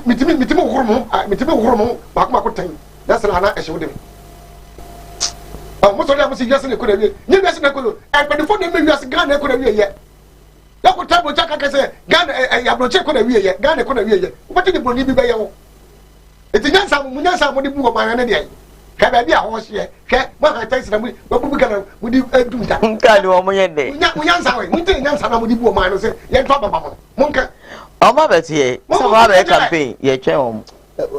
Speaker 13: mitimi horomo makoma tan that's na ehwe dem mo so dia mo si yase ne ko da wie ni yase ne ko e pedifo ne me yase Ghana ko da wie ye ya ko tabo chaka ka se Ghana ya bloche ko da wie ye Ghana ko da wie ye o bati ni broni bi be ye wo etinyansa mo di bu ko ma ne de ka ba bi a ho hye hwe mo ha taxi na mo bu Ghana mo di edum ta
Speaker 10: nka ni o mo yende
Speaker 13: munyansa we munte nyansa na mo di bu o ma no se ye twa baba mo nka
Speaker 10: o ma betie so ma be campaign ye twen o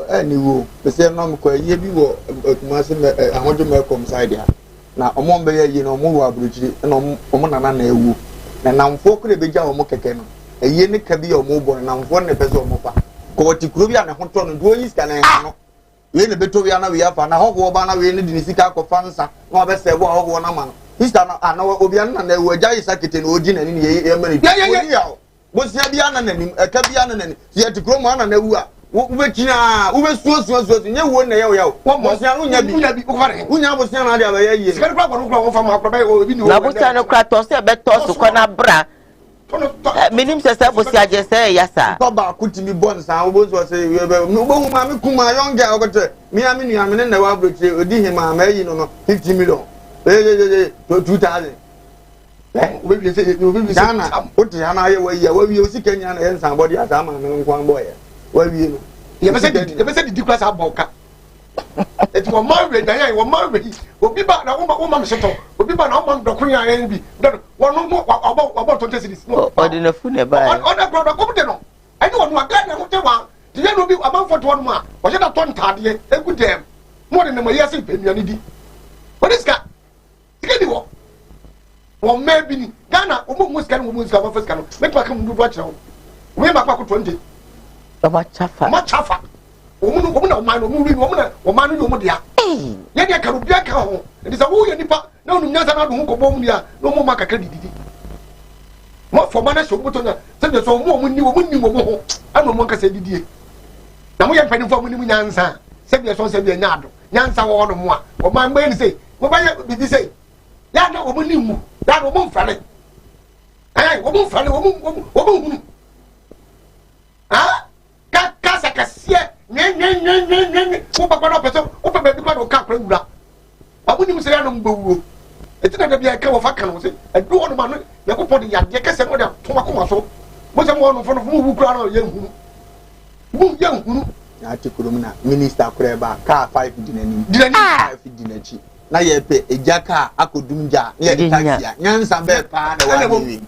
Speaker 12: wo be say no me ko ye bi wo Kumasi ahojo me kom side ya na omo mbe ye no omo wo aburuchiri na omo nana na ewu na namfo kure beja omo keke no eye ne ka bi omo bo na namfo ne pese omo fa ko ti kuro bi ana hoto no do yi sika na no we ne beto bi ana we afa na hoho ba na we ne di sika ko fansa na obe se bo hoho na ma no Mr. na obi ana na ewu aja isa kete na oji na ni ye mani ya bo sia bi ana na ni eka bi ana na ni ye ti kuro mo ana na ewu a ube kina ube suo nye wo na ye wo mo sia no nya bi unya bo sia na dia ba ye
Speaker 13: sikari kwa kwa wo fa ma kwa ba obi ni wo
Speaker 10: na bo sia no kwa to se be to so kwa na bra minim se bo sia je se ya sa
Speaker 12: to ba kutimi bon sa wo bo so se we be bo hu ma me kuma yonga ogote mi ami nu ami na wa broche odi hima ma yi no 50 million to 2000
Speaker 13: we be say
Speaker 12: na o ti ana ye wa ye wa wi o sikanya na ye nsan body asa ma me nkwan boy wa wi no
Speaker 13: ye be say di class aboka eti wo ma we dan wo ma we obi ba na wo ma me seto obi ba na wo ma dokun ya yan bi wo no wo 20 cities no
Speaker 10: odi na fu ne ba
Speaker 13: o na brother ko de no ani wo no aga na mo te wa ti ye no bi aban foto no ma o je da ton tade egu dem mo de na mo yesi penuani di odiska tikedi wo wo maybe ni Ghana o mo scan wo mo scan wo scan make pa kam du do akira wo we ma kwa ko 20
Speaker 10: ma chafa
Speaker 13: o mu na o ma no mu wi o mu na o ma no yo mu dia ye dia ka ru bia ka ho ndi sa wo ye nipa na onu nyansa na do ho ko bo mu dia no mo ma kakra dididi mo fo ma na so buto na se de so mo ni wo ho ana mo nka se didie na mo ye mpani fo mo ni mu nyansa se de so se de nyaado nyansa wo no mo a o ma ngbe ni se wo ba ye bibi se ya na o mo ni mu ya na o mo mfale ai o mo mfale o mo hunu ha kasa kasie nye wo papa no peso wo papa bi kwa do ka kwa wura abuni mu se ya no mbawuro etina da bia ka wo fa kan wo se edu ono ma no yakopɔ de yade kese no de to akoma so mo se mo no fo no mu kura no ye nhunu
Speaker 12: na atikurum na minister kura ba ka 5 dinani 5 dinachi na ye pe eja ka akodum ja na ye taxi ya nyansa be pa na wa ni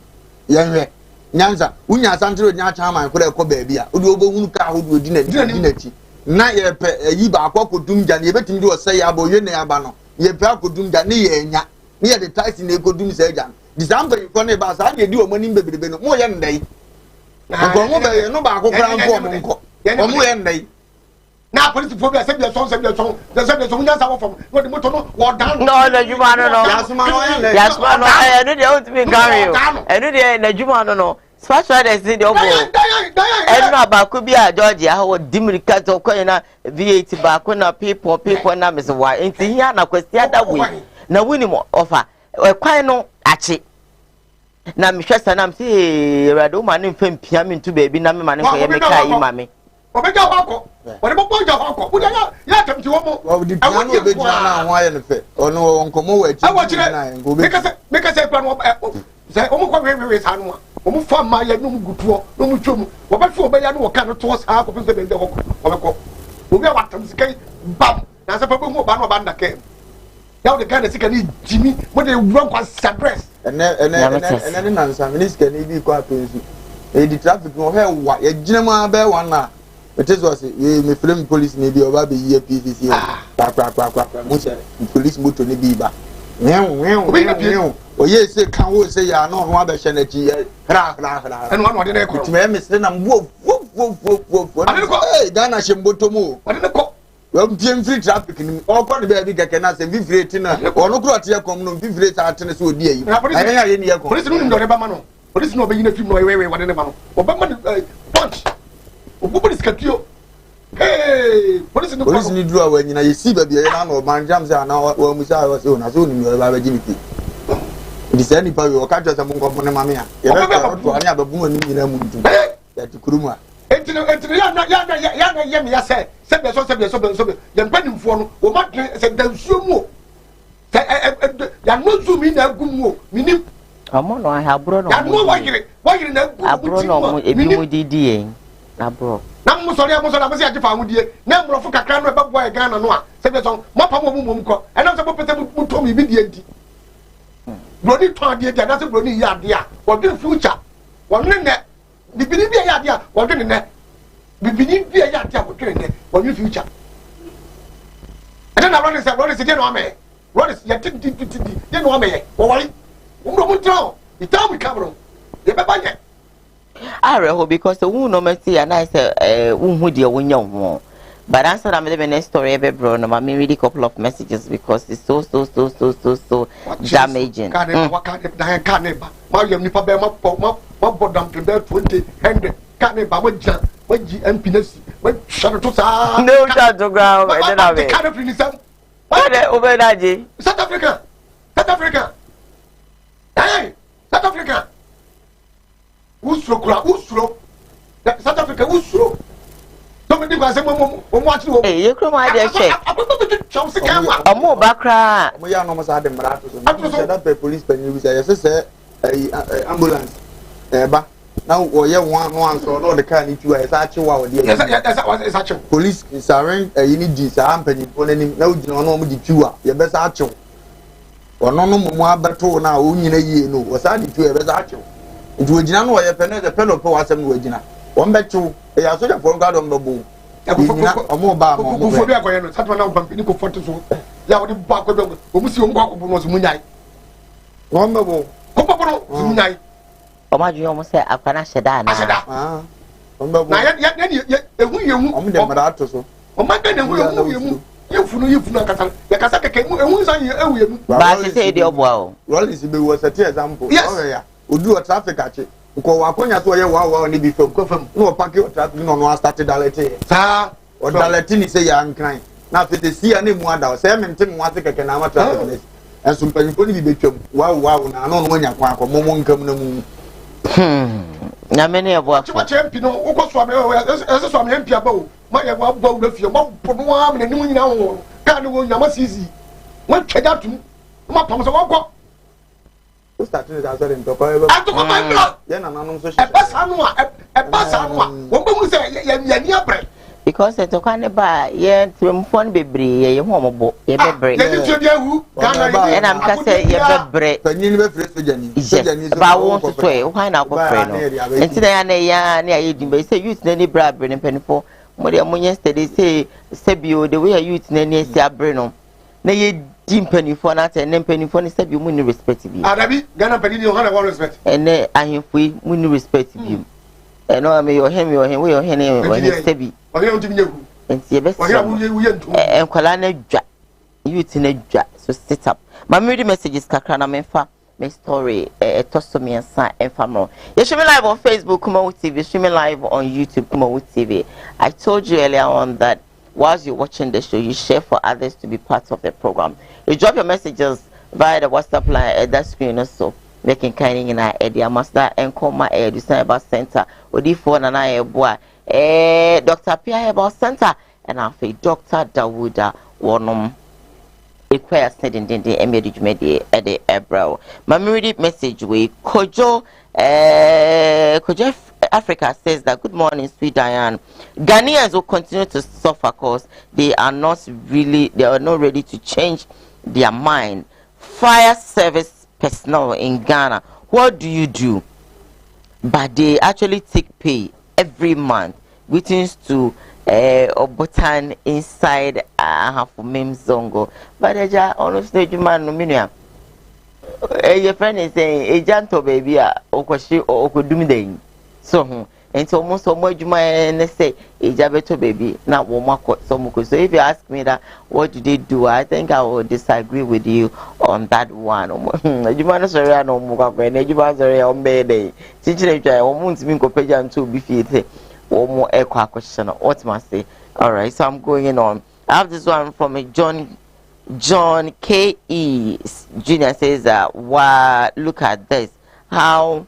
Speaker 12: yenwe nyanza unya santro nya chairman kura ko ba bia odi obohunu ka hodo dinachi na ye pe yi ba akodum ja na ye betimi de osai abo ye na ya ba no ye pe akodum ja na ye nya na ye de taxi na ekodum se ja December ko ne ba sa na di o mani bebrebe no mo ye ndai ko mo be no ba akokora nko mo nko o mo ye ndai
Speaker 13: na police phobia se bia son nya sa wo fam no de moto no wo dan
Speaker 10: no na juma no yasuma no no de o timi carry you enu de na juma no special dey see the obo enu abako bi a George a wo dimrika to ko na VAT ba ko na people na me se wa enti hia na kwesti ada we na wini mo offer kwan no achi na me hwesa na me se rado ma ne mfam pia me ntu baabi na me ma ne ko ye me kai ma me
Speaker 13: obeja hoko wori bo bonja hoko wo ya tamti wo mo
Speaker 12: wo di piano obeja na ho aye ne fe ono nkomo wa achi na ngo be
Speaker 13: make say plan wo say o mo kwa we sa no o mo fa ma ye no mu gutuo no mu twom wo ba fi obeya no wo ka no to sa ko pe be hoko wo be ko obi a watam sikai bam na se fa be hu ba no ba ndake ya wo de kan sika ni jimi mo de run kwa address
Speaker 12: ene na nsa minister ni bi kwa pensu e di traffic no he wa ye gina ma be wan na it is was me film police ni bi oba be ye PCC kwa mo se police moto ni bi ba o ye se kan wo se ya no ho abehye na chi ra
Speaker 13: eno wan wade na ekoro
Speaker 12: time me se na mbo eh Ghana shemboto mu
Speaker 13: wade na ko
Speaker 12: we free traffic ni o ko de be bi keke na se vi free tina ono kro ate kom no vi free sa ate se odi ayi aya ye ni ye ko
Speaker 13: police no ndo ba ma no police no be yina film no we wade na ma no oba ma punch obu police katio police
Speaker 12: ni duru awa nyina ye si ba bi ye na no man jam se ana wa musa wa se ona so ni yo ba ba jimi ti di se ni pa we o ka twa se mo nko ne ma me a ye be to ani ababu ani nyina mu ntu ya ti kuruma
Speaker 13: entino ya na ye me ya se be so ye mpanimfo no wo ma se dansuo mu se ya no zoom in na gum mu minim
Speaker 10: amo no ha bro no
Speaker 13: ya no wa yire na gum
Speaker 10: abro no ebi mu didi en abro
Speaker 13: na mo sori mo se ajefa ahudie na mrofo kakra no e ba boy Ghana no a se be so mo pa mo mum ko e na se bo pete mu to mi bi die nti broni to ade dia na se broni ya ade a wo de future wo ne bibiri bi ya ade a wo de ne Bibini bi ya tia ko twene for your future. And then I run is again ame. Run is ya tin you know ame. O wari. O mo tro. The time we come you be banye.
Speaker 10: I hope because the wound no mercy and I say who dear when you but answer I'm the next story ever bro no I read a couple of messages because it's so damaging.
Speaker 13: Can't ma yam nipa be ma bodam to 20 100 can't ba wajja waji MPNC wa share to sa
Speaker 10: no that to ground I don't have it
Speaker 13: can't finish them
Speaker 10: what over that
Speaker 13: South Africa hey South Africa usro South Africa usro don't me go say mo watch wo
Speaker 10: eh you come out there check omo bakra
Speaker 12: mo ya no mo sa de mra to so that police penny we say ambulance ba now we ye one so no the car ni tu e sa che wa we
Speaker 13: yes
Speaker 12: police siren you need this ampany ponanim na ugina ono mo di tu a ye be sa che ono no mo abeto na o nyina yie no o sa di tu e be sa che nti ugina no ye pene de pelo pe wasem no ugina won be tu e ya soja for God on do omo ba mo
Speaker 13: fo bi akoye no satwa na pampi ni ko foto so ya wodi ba ko be o musi o ngwa ko bu no so munyai
Speaker 12: won be bo
Speaker 13: ko bo no so munyai
Speaker 10: o ma ju o mo se akwana sheda na
Speaker 12: won be bo
Speaker 13: na ya ehu yehu
Speaker 12: omo de mara to so
Speaker 13: o ma ga na ehu yehu yefunu akasa ya kasa keke ehu san ehu yehu
Speaker 10: ba se se de obo o
Speaker 12: rollins be wo set example ya odu o traffic ache ko wa konya so ye wa ni bi fam ko fam no park your traffic no start dalete
Speaker 13: sa
Speaker 12: o dalete ni say ya nkran na fete si ya na mu ada o say mente mu ase keke na ma traffic enso mpanyimfo ni bi betwam wa na no nya kwa akọ mo nkam na mu
Speaker 10: na mene ebo akọ
Speaker 13: chiwa champion no uko so ame ese so ame MP aba o ma ye wa ba ura fie ma pono wa me nim nyina ho ka ne wo nyama sisi won tweda tum ma pam so won ko
Speaker 12: o start to that in to ko e
Speaker 13: ba
Speaker 12: ye na nanom so
Speaker 13: e ba sa no a won ba mu se ye ni abre
Speaker 10: because to kwane ba ye twemfon bebre ye ho ombo ye bebre
Speaker 13: ye ti dia hu
Speaker 10: and am ka say ye bebre
Speaker 12: panyin be free soja ni
Speaker 10: ba won to to e why na ko free no enti na ya na ye dimbe say youth na ni bra bre ne penifo mo de mo yesterday say bio the way youth na ni si abre no na ye dim penifo na te ne penifo ni say bio mu ni respect bi
Speaker 13: adabi Ghana penini o hana respect
Speaker 10: ene ahemfo mu ni respect bi eno am yo hem we yo hen we sebi enti ye best enkwala na dwa youth na dwa so sit up my read messages kakra na memfa my story tosso me ansa enfamro you stream live on Facebook Kumawood TV, stream live on YouTube Kumawood TV. I told you earlier on that whilst you're watching the show you share for others to be part of the program. You drop your messages via the WhatsApp line at that screen also making kind in our area master and coma the cyber center odi for na boy Dr. Pierre Herbal Center and I say Dr. Dawuda wonom require sending the emedi at the ebro my read message we Kojo Africa says that good morning sweet Diane. Ghanaians will continue to suffer cause they are not ready to change their mind. Fire service personnel in Ghana, what do you do? But they actually take pay every month, which is to Obotan inside half Mim Zongo. But honestly, you man, no minia. Your friend is saying, a gentle baby, Okoshi or Okudumide. So, and so almost so much you might say, a jabeto baby, not one so if you ask me that, what do they do? I think I will disagree with you on that one. You might sorry, no more friend, you might sorry on Bay. Teaching a child, won't mean compared to be fit. One more echo question. What must say? All right, so I'm going on. I have this one from a John K.E. Jr. says that, wow, look at this. How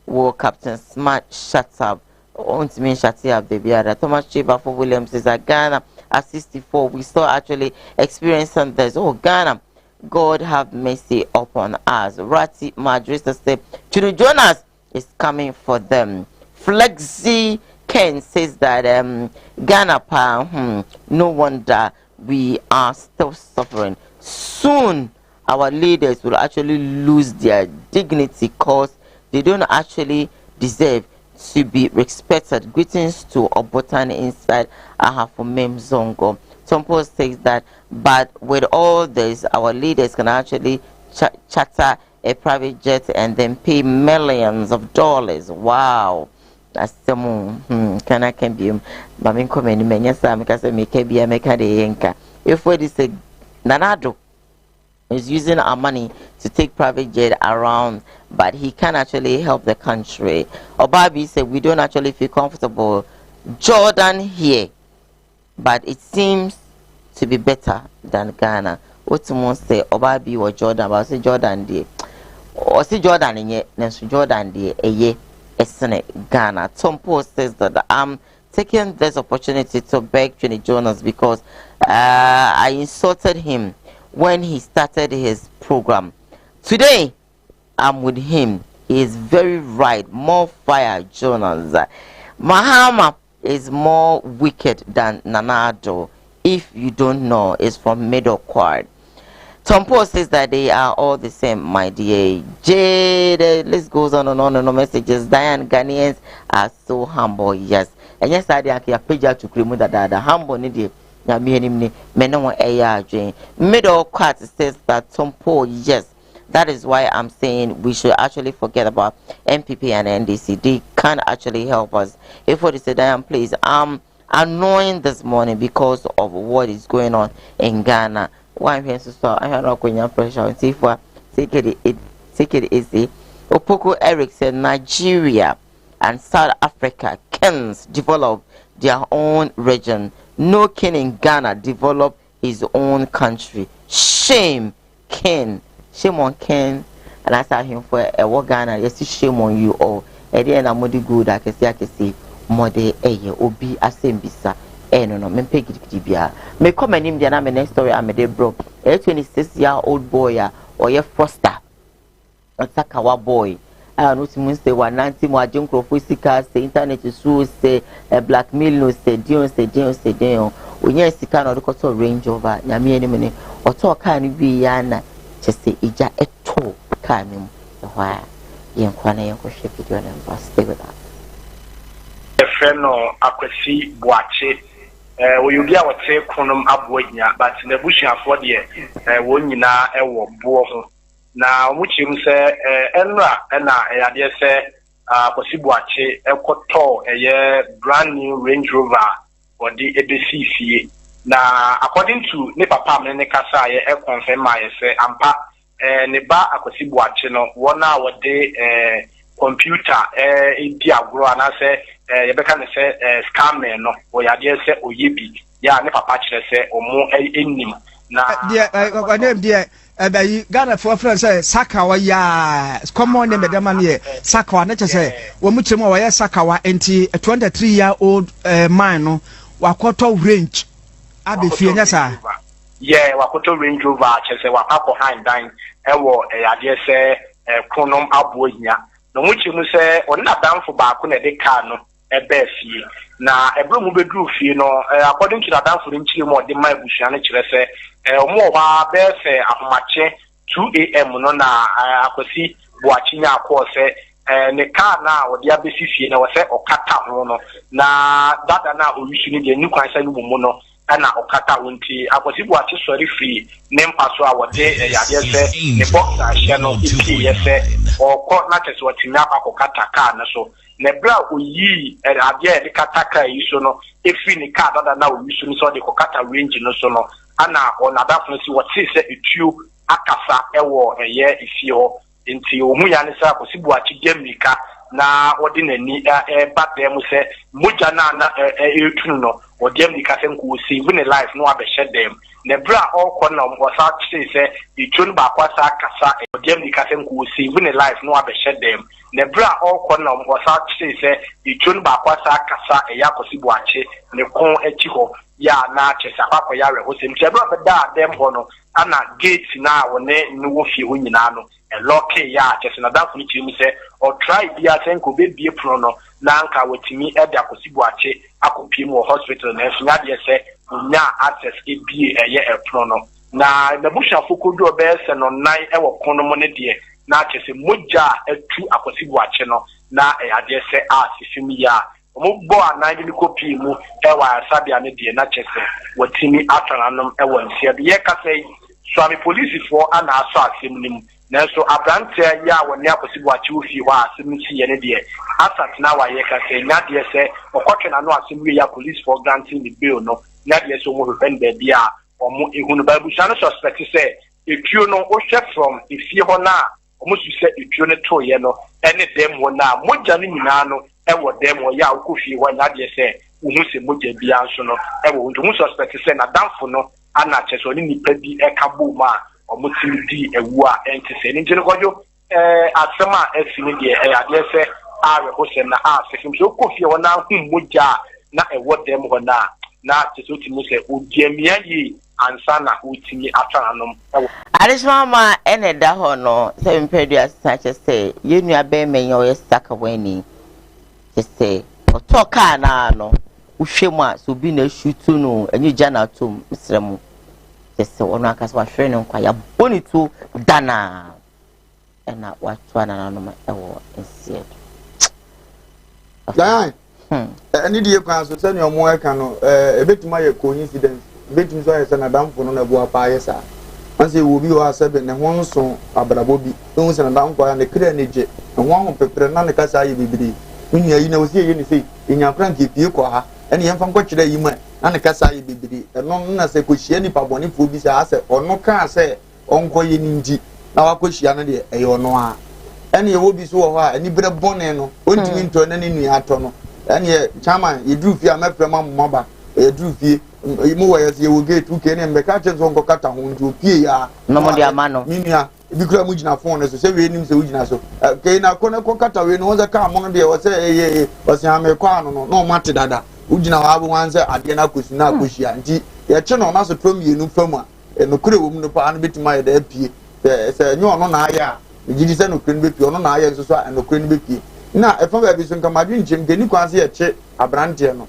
Speaker 10: will Captain Smart shut up? Won't mean shut up, baby. Thomas Chiba for Williams says that Ghana at 64, we still actually experiencing this. Oh, Ghana, God have mercy upon us. Rati Madrisa said, Chino Jonas is coming for them. Flexi Ken says that Ghana, no wonder we are still suffering. Soon, our leaders will actually lose their dignity because they don't actually deserve to be respected. Greetings to Obotan inside Ahafumem Zongo. Tompo says that, but with all this, our leaders can actually charter a private jet and then pay millions of dollars. Wow. That's the moon. Can I can be Bamin comment many because I make a yenka. If what is a Nanado is using our money to take private jet around, but he can actually help the country. Obabi said we don't actually feel comfortable. Jordan here, but it seems to be better than Ghana. What someone say Obabi or Jordan, but I say Jordan there. Or see Jordan in yet, next Jordan there, a year, a Senate Ghana. Tom Post says that I'm taking this opportunity to beg Trini Jonas because I insulted him when he started his program. Today, I'm with him. He is very right. More fire, Jonas. Mahama is more wicked than Nanado. If you don't know, it's from Middle Quad. Tom Paul says that they are all the same, my dear. Jade, let's go on and on and on messages. Diane, Ghanaians are so humble, yes. And yes, I did a page to cream that the humble need. Middle Quad says that Tom Paul, yes. That is why I'm saying we should actually forget about MPP and NDC. They can't actually help us. If what is said, Diane, please, I'm annoying this morning because of what is going on in Ghana. Why I'm here to start? I have no pressure. And see if take it easy. Opoko Eric said Nigeria and South Africa can develop their own region. No king in Ghana develop his own country. Shame, Ken. Shame on Ken. And I saw him for a war Ghana. Yes, shame on you all. At the end, I'm good. I can see. Mode obi asembisa no me pegi dibia me come anim dia na me next story am de bro a 26-year-old boy or ye foster Sakawa boy no timun say 190 mo ajenkrofo sika say internet so say blackmail no say dion onya sika no de Range Rover nyame anim ne oto car ni bi ya na chese ija eto car nim ho yen kwana yen ko hwe video na stay with us.
Speaker 14: Friend akwasi boache oyubi a wote kunum aboanya but na busuafo de wonyina ewo bo ho na omuchim se enra na yade se akwasi boache ekoto brand new Range Rover odi ebesi fie na according to ne papa me ne kasa ye confirm aye se ampa ne ba akwasi boache no wona wode computer di agro ana se yebeka ne se scam no o yade se oyebi ya ne papa kire se omo enim na
Speaker 6: dia abayi Ghana for friend say Sakawa ya common name dem am here Sakawa na say wo mu chemu wa ya Sakawa enti 23-year-old man no wakoto range abefie nya sa
Speaker 14: yeah wakoto Range Rover chese wakako hand down ewo yade se kronom abonya no muchi mu se onna danfo ba ko na de car no ebe fie na ebro mu bedru fie no according to the danfo nchiri mu de mai bushia na kire se omo wa be se ahomache 2 am no na akwasi boachi nya akọ se ne car na wo de abesi fie na wo se okata ho no na dada na owisu ni de nukwan sa ni mu no na okata wonti akwasi boachi sori free ne mpaso a wo de yade se ne boxer hye no ipi ye se okọ na tese watimi akokata car na so ne bra oyi abia de kataka yi so no efi ni car dada na owisu ni so de kokata range no so no ana ona dafo si wote se etuo akasa ewo eye ifie ho nti omu ya ne sa kosibu achi gemika na odi nani bate mu se moja na etunu no odi emika se nko save ne life no abehye dem ne bra all na wasa se etunu ba kwasa akasa odi emika se nko save ne life no abehye dem ne bra all na wasa se etunu ba kwasa akasa eya kosibu achi ne kon echi ho ya na chesa papa ya reho se mchebra beda dem ho no ana gate na wone no fie ho nyina no loke ya chesa na da funi chiri se o try bia senko bebie pro no na nka wotimi e da kosibu ache akopie mu hospital na efunya de se unya access ebie eye e pro no na busha fokodu obe se no nine e wo kono mo ne de na chese moja etu akosibu ache no na ade se asifim ya mo bo anan bi kopi mu e wa asabia ne de na chese watimi atananom e won sia de ye ka sei swami police for ana aso asem nim na so abrante ya woni akosibu achiufi wa asem si ye ne de asat na wa ye ka sei na de se okotwe na no asem ya police for granting the bail no na de so mo pen be bia omo ehunu ba busa no suspect say etuo no o hwe from ifie ho na omo su say etuo no to ye no ene dem ho na moja no nyina no e wo dem ho ya okofie ho na de say uhu se moja bia so no e wo ntu suspect say na damfo no ana cheso ni nipa bi e ka bo ma omo timidi ewu a enti se ni jere kojo asema efini de e ade say awe ho se na asekim so okofie ho na hu moja na e wo dem ho na cheso timi se odiamia yi ansana utimi atananom
Speaker 10: Additional ma ene da ho no se mpedu asache say yenu abe menyo ye saka wani se otoka na no uhwemu a so bi na shutu no enyi jana tom sremu se ono akasa wa hwe no nkwa ya bonitu dana ena watu anananom ewo ensie
Speaker 12: dan eni die kwa so se ne omo eka no ebetuma ye coincidence betum so ayesa na damfo no na bu apa ayesa anse wo bi wa sebe ne ho nso abrabo bi no se na damfo ya ne kra ne je ne ho ho pepre na ne kasa aye bibiri nyi ayi na wo sie ye ne sei enya prank pie ko ha ene yemfa nko kire yi ma na ne kasa aye bibiri eno na se ko hie ni pa bone fo bi se ase ono ka se onko ye ni nji na wa ko hia na de eye ono a ene ye wo bi so wo ha ani bre bone no ontimi nto na ne nu ato no ene ye chairman ye dru fi amafra ma mmaba ye dru fi mu wa yesi wo gate uke ne mbeka chenzo ngo kata ho ndu pie ya
Speaker 10: no mo dia mano
Speaker 12: minia bi kura mu gina phone so se we nim se wo gina so ke na ko ne ko kata we no wo za ka mo no de wo se ye wo se ame kwa no no mate dada wo gina wa bo wan se ade na kosu na koshia nti ye che no na so trom yenu fam a no kure wo mu no pa no betima ye da pie se nyo no na aya gidi se no kure no be pie no na aya so so no kure no be pie na e fa ba bi so nka madwe nchem ke ni kwa se ye che abrante no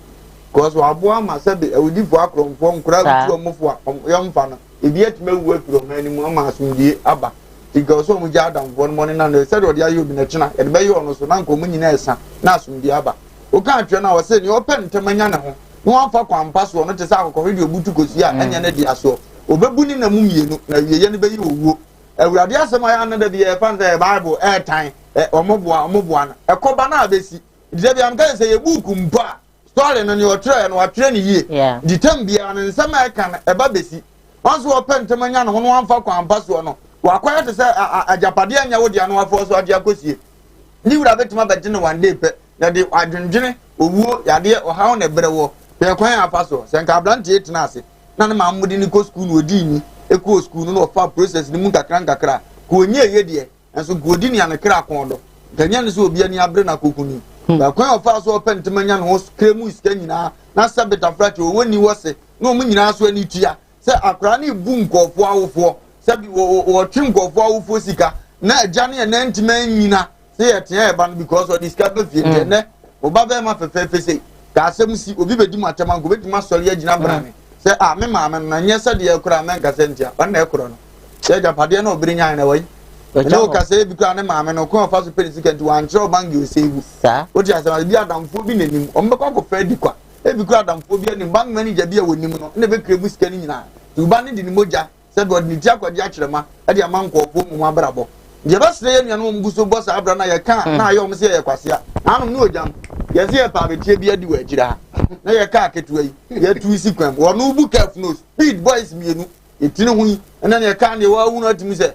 Speaker 12: because wa bo ama sabe awudifo akromfo nkura gutu omfo yomfa no ebi atime wu afiro mani mu ama asumdie aba tiga so mu ja adamfo no moni na no said odi ayo bi na china e be yo no so na nko mu nyina esa na asumdie aba o ka atwe na wo se ni open temanya ne ho no amfa kwampa so no te sa akoko video butu kosi a anya na di aso obebuni na mu mienu na wiye ne be yi owuo awurade asema ya na da bi e fan say bible airtime omoboa na ekoba na abesi de bi am ka say ye book mpa story no ni otre no atre ni yie di tambia no nsema e kan e ba besi once wo pentemanya no ho amfa kwampa so no wakwaya te se ajapade anya wo dia no afo so ade akosie ni wura betima ba gine one day pe na de adwendwene owuo yade ohaw na brewo pe kwan afa so se nka blante etina ase na ne mamudi ni ko school no odi ni eko school no fa process ni mu kakra ko onye ye de enso ko odi ni anekra kondo kanya ne so obi ani abre na kokuni ba kwan ofa so pentemanya no kremu iska nyina na sabeta frache woni wose no mu nyina so ani tua se akra na ibu nkofo awofo se bi wo twi nkofo awofo sika na agya ne na ntima nyina se ye tia e ba no because of this cafe fie ne oba be ma fefe se ka asem si obi bedi matema go bedi masori agina brane se me maame na nye se de akra men ka se ntia ba na ekro no se japade na obiri nyan na wai no ka se bi kra ne maame no ko fa so pedi sika nti wan tro bangi o sewu sa o ti asema bi adamfo bi nanim o mbekwa ko fa di kwa e bi kra adamfo bi anim bank manager bi a wonim no ne be kra bu sika ni nyina tu ba ne di ni moja se do ni ti akwaji akyerema e di amanko po mu abrabo je ba sire ye nuano mguso boss abra na ye ka na ayo mse ye kwasea anu no ojam ye se ye pa betie bi adi wajira na ye ka ketua yi ye tu isi kwam wo no bu kaf no speed boys mienu etine hu na ye ka ne wa wu no atimi se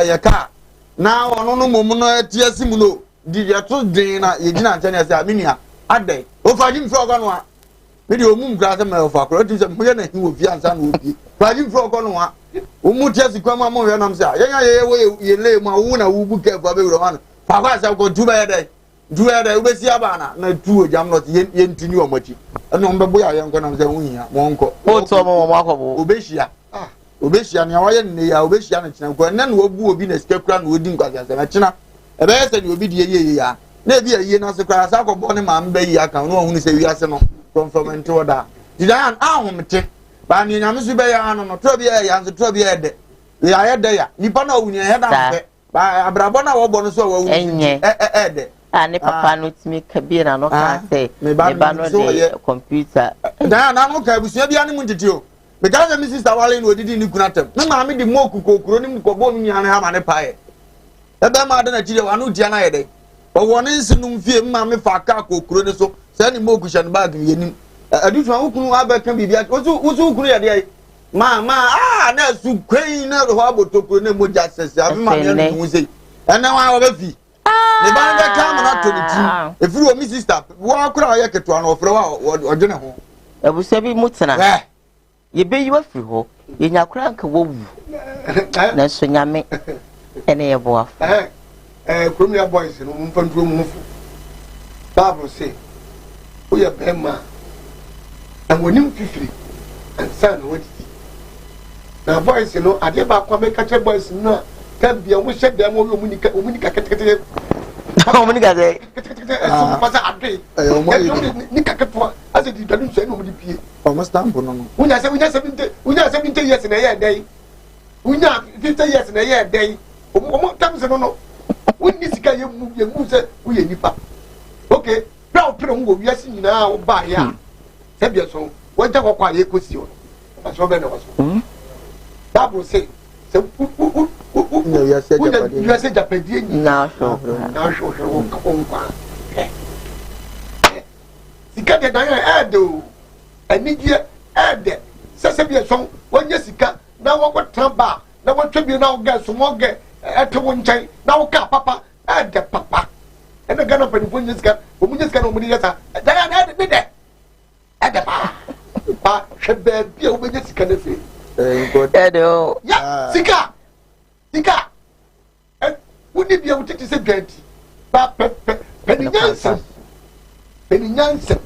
Speaker 12: ye ka na ono no mom no etia simu no di ye to din na ye gina nche ne se aminia ade o faji mfo go no a me di omum kra se me o fa kra otimi se mo ye na hi wo fi ansa na obi faji mfo go no a umutia sikwama mo we nam se yenya ye le mu awu na wu bu kaf abe wuro man fa kwa se ko tuba ye dai ubesi abana na tuo jam not ye ntini o machi no mbebo ya yenko nam se hunhia mo nko
Speaker 10: o to mo akobo
Speaker 12: obeshia ne awaye ne ya obeshia na china ko na no obu obi na skekura na odi nkwasa se na china ebe ye se ni obi die ye ya na ebi ye na se kwara sa akọbọ ne ma mbe yi aka no ohunu se wi ase no confirmant order didan ahomte ba ni nyame su be ya no to bi ya nso to bi ya de ya ye de ya nipa na ohunu ya da mfe ba abrabo na wo bo no so wo wu de
Speaker 10: ne papa no timi kabira no ka say me ba no de computer
Speaker 12: da na no ka busua bia ne mu titio me ka say me sister wale no odidi ni kunatem me ma me de mo kokokoro ni ko bo mi ane ha ma ne pae e be ma de na chire wa no dia na ye de o woni nsinu mfie ma me fa ka kokoro ne so say ni mo kusha no bag yenim adutu an ukunu abeka bibia uzu ukunu ye de ma na su kwen na ho abotokoro na moja sese abi ma ne nwu sei ena wa wa fi ne ba be ka ma na to ni ti efiri o mi sister wo akura ye keto na ofre wa odwene ho
Speaker 10: abusa bi mutena ye be yi wa firi ho ye nya akura nka wo wu na so nyame ene ye bo af
Speaker 13: Kromia boys no mfantuo mu fu Bible say we are bema and wonim fifiri and son what na boys no ade ba kwa me catch boys no ka bia mo hye bia mo omunika ketekete
Speaker 10: omunika de
Speaker 13: so pasa ade ni kaketo ase di dadu so no mo di pie
Speaker 12: o mo stamp no
Speaker 13: unya 70 years na ye dai unya 50 years na ye dai o mo tam se no wonni sika ye mu se wo ye nipa okay bra o pre ngo wiase nyina o ba ya se bia so won ta kokwa ye kosi o so be no so Bible say se
Speaker 12: no
Speaker 13: wiase japadie ni
Speaker 10: na so
Speaker 13: o kwa sika de dan edo anigye ede se bia so wonye sika na wo kwataba na wo twebie na wo ga so mo ga eto wonchai na wo ka papa ede papa ene gana panifo nyiska omunyiska na omuni yesa da na de ede pa shebe bia obenye sika na fe
Speaker 10: edo
Speaker 13: ya sika woni bia wotiti se dwanti ba peninyansa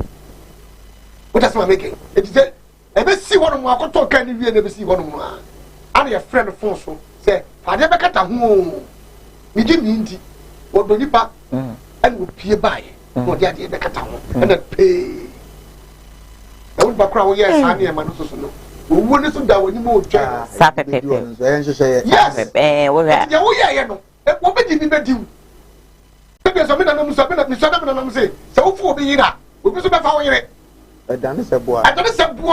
Speaker 13: what does my make it say ebe si wono mu akoto kan ni wie na ebe si wono mu a ana ye friend phone so say ade be kata ho mi di mi ndi odo nipa and wo pie bae no de ade be kata ho and pay e wo bakra wo yes ani e ma no so no wo ne so da woni mo twa
Speaker 10: sa pepe
Speaker 13: yes
Speaker 10: wo ya
Speaker 13: ya wo ya ye no wo be di mi be di bebe so me na no so be na mi so na no say se wo fu obi yira obi so be fa wo yire
Speaker 12: adane se boa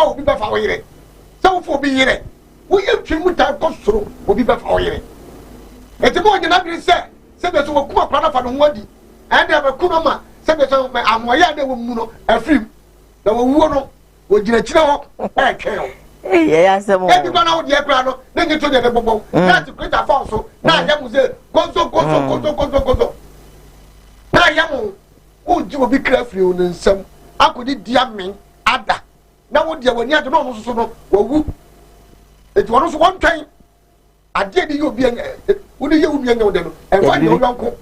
Speaker 13: obi be fa wo yire se wo fu obi yire wo ye twimu ta ko soro obi be fa wo yire eti mo nyina bi se be so wo kuma kra na fa no ho adi and e be kuma ma se be so amoya na wo mu no afrim na wo wuo no wo gina kire ho e twen
Speaker 10: ya se mo
Speaker 13: e bi na wo de kra no na nyi to de bobo na ti kwita fa so na ya mu se kozo na ya mu o ji obi kra firi o nsam akodi diamen ada na wo de wani ade no no so no wo wu eti wono so won twen ade di obi en woni ye obi en de no e fa ye oyanko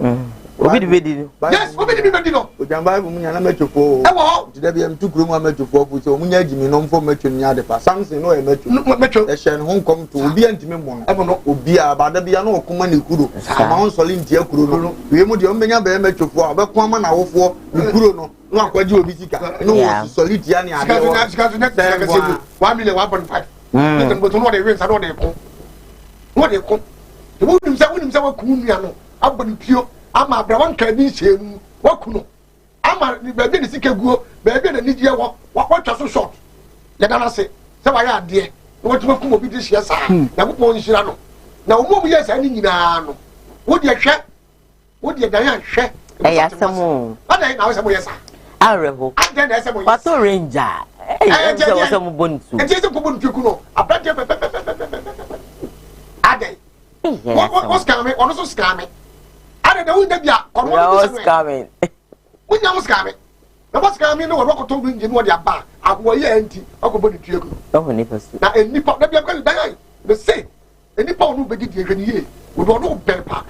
Speaker 10: obi di bedi no
Speaker 13: yes obi di bedi no
Speaker 12: o jamba bu munya na metofo
Speaker 13: e wo
Speaker 12: ti da bi am tukuru mu metofo bu so munya gimi no mfo metwe nya de pa something no e metwe e hye no kom to obi antime mo no obi a ba da bia no okuma ne kuro ma on soli ntia kuro no we mu de o menya ba metofo a be ko ma na wofo ne kuro no no akwaji obi sika no wo soli tia ne ade wo
Speaker 13: sika so net sika se 1 million 1.5 ni kan boto no de win sa no de ko de wonum sa wa ku nua no abon pio ama abrawan ka bi hyem wakuno ama ni ba bi ni sika guo ba bi na nijie wo twa so short ya dana se wa ya ade wo tuma ku mo bi di hye sa na ko nhyira no na wo mo ye sa ni nyina no wo de hwe wo de dan ya hwe
Speaker 10: ya samu
Speaker 13: ada na wo samu ye sa
Speaker 10: areho
Speaker 13: ada na samu ye
Speaker 10: pato ranger wo samu bontu
Speaker 13: e je se ko bontu ku no abade ada wo scam ono so scam ada da wunda bia kono wo
Speaker 10: scamming
Speaker 13: wunya mo scamming na bo scamming no wo koto bi nje no de aba awo ye anti akobo de tuego
Speaker 10: no ni person
Speaker 13: na enipa na bia kwali dan be say enipa onu be di hwani ye wo do no be pa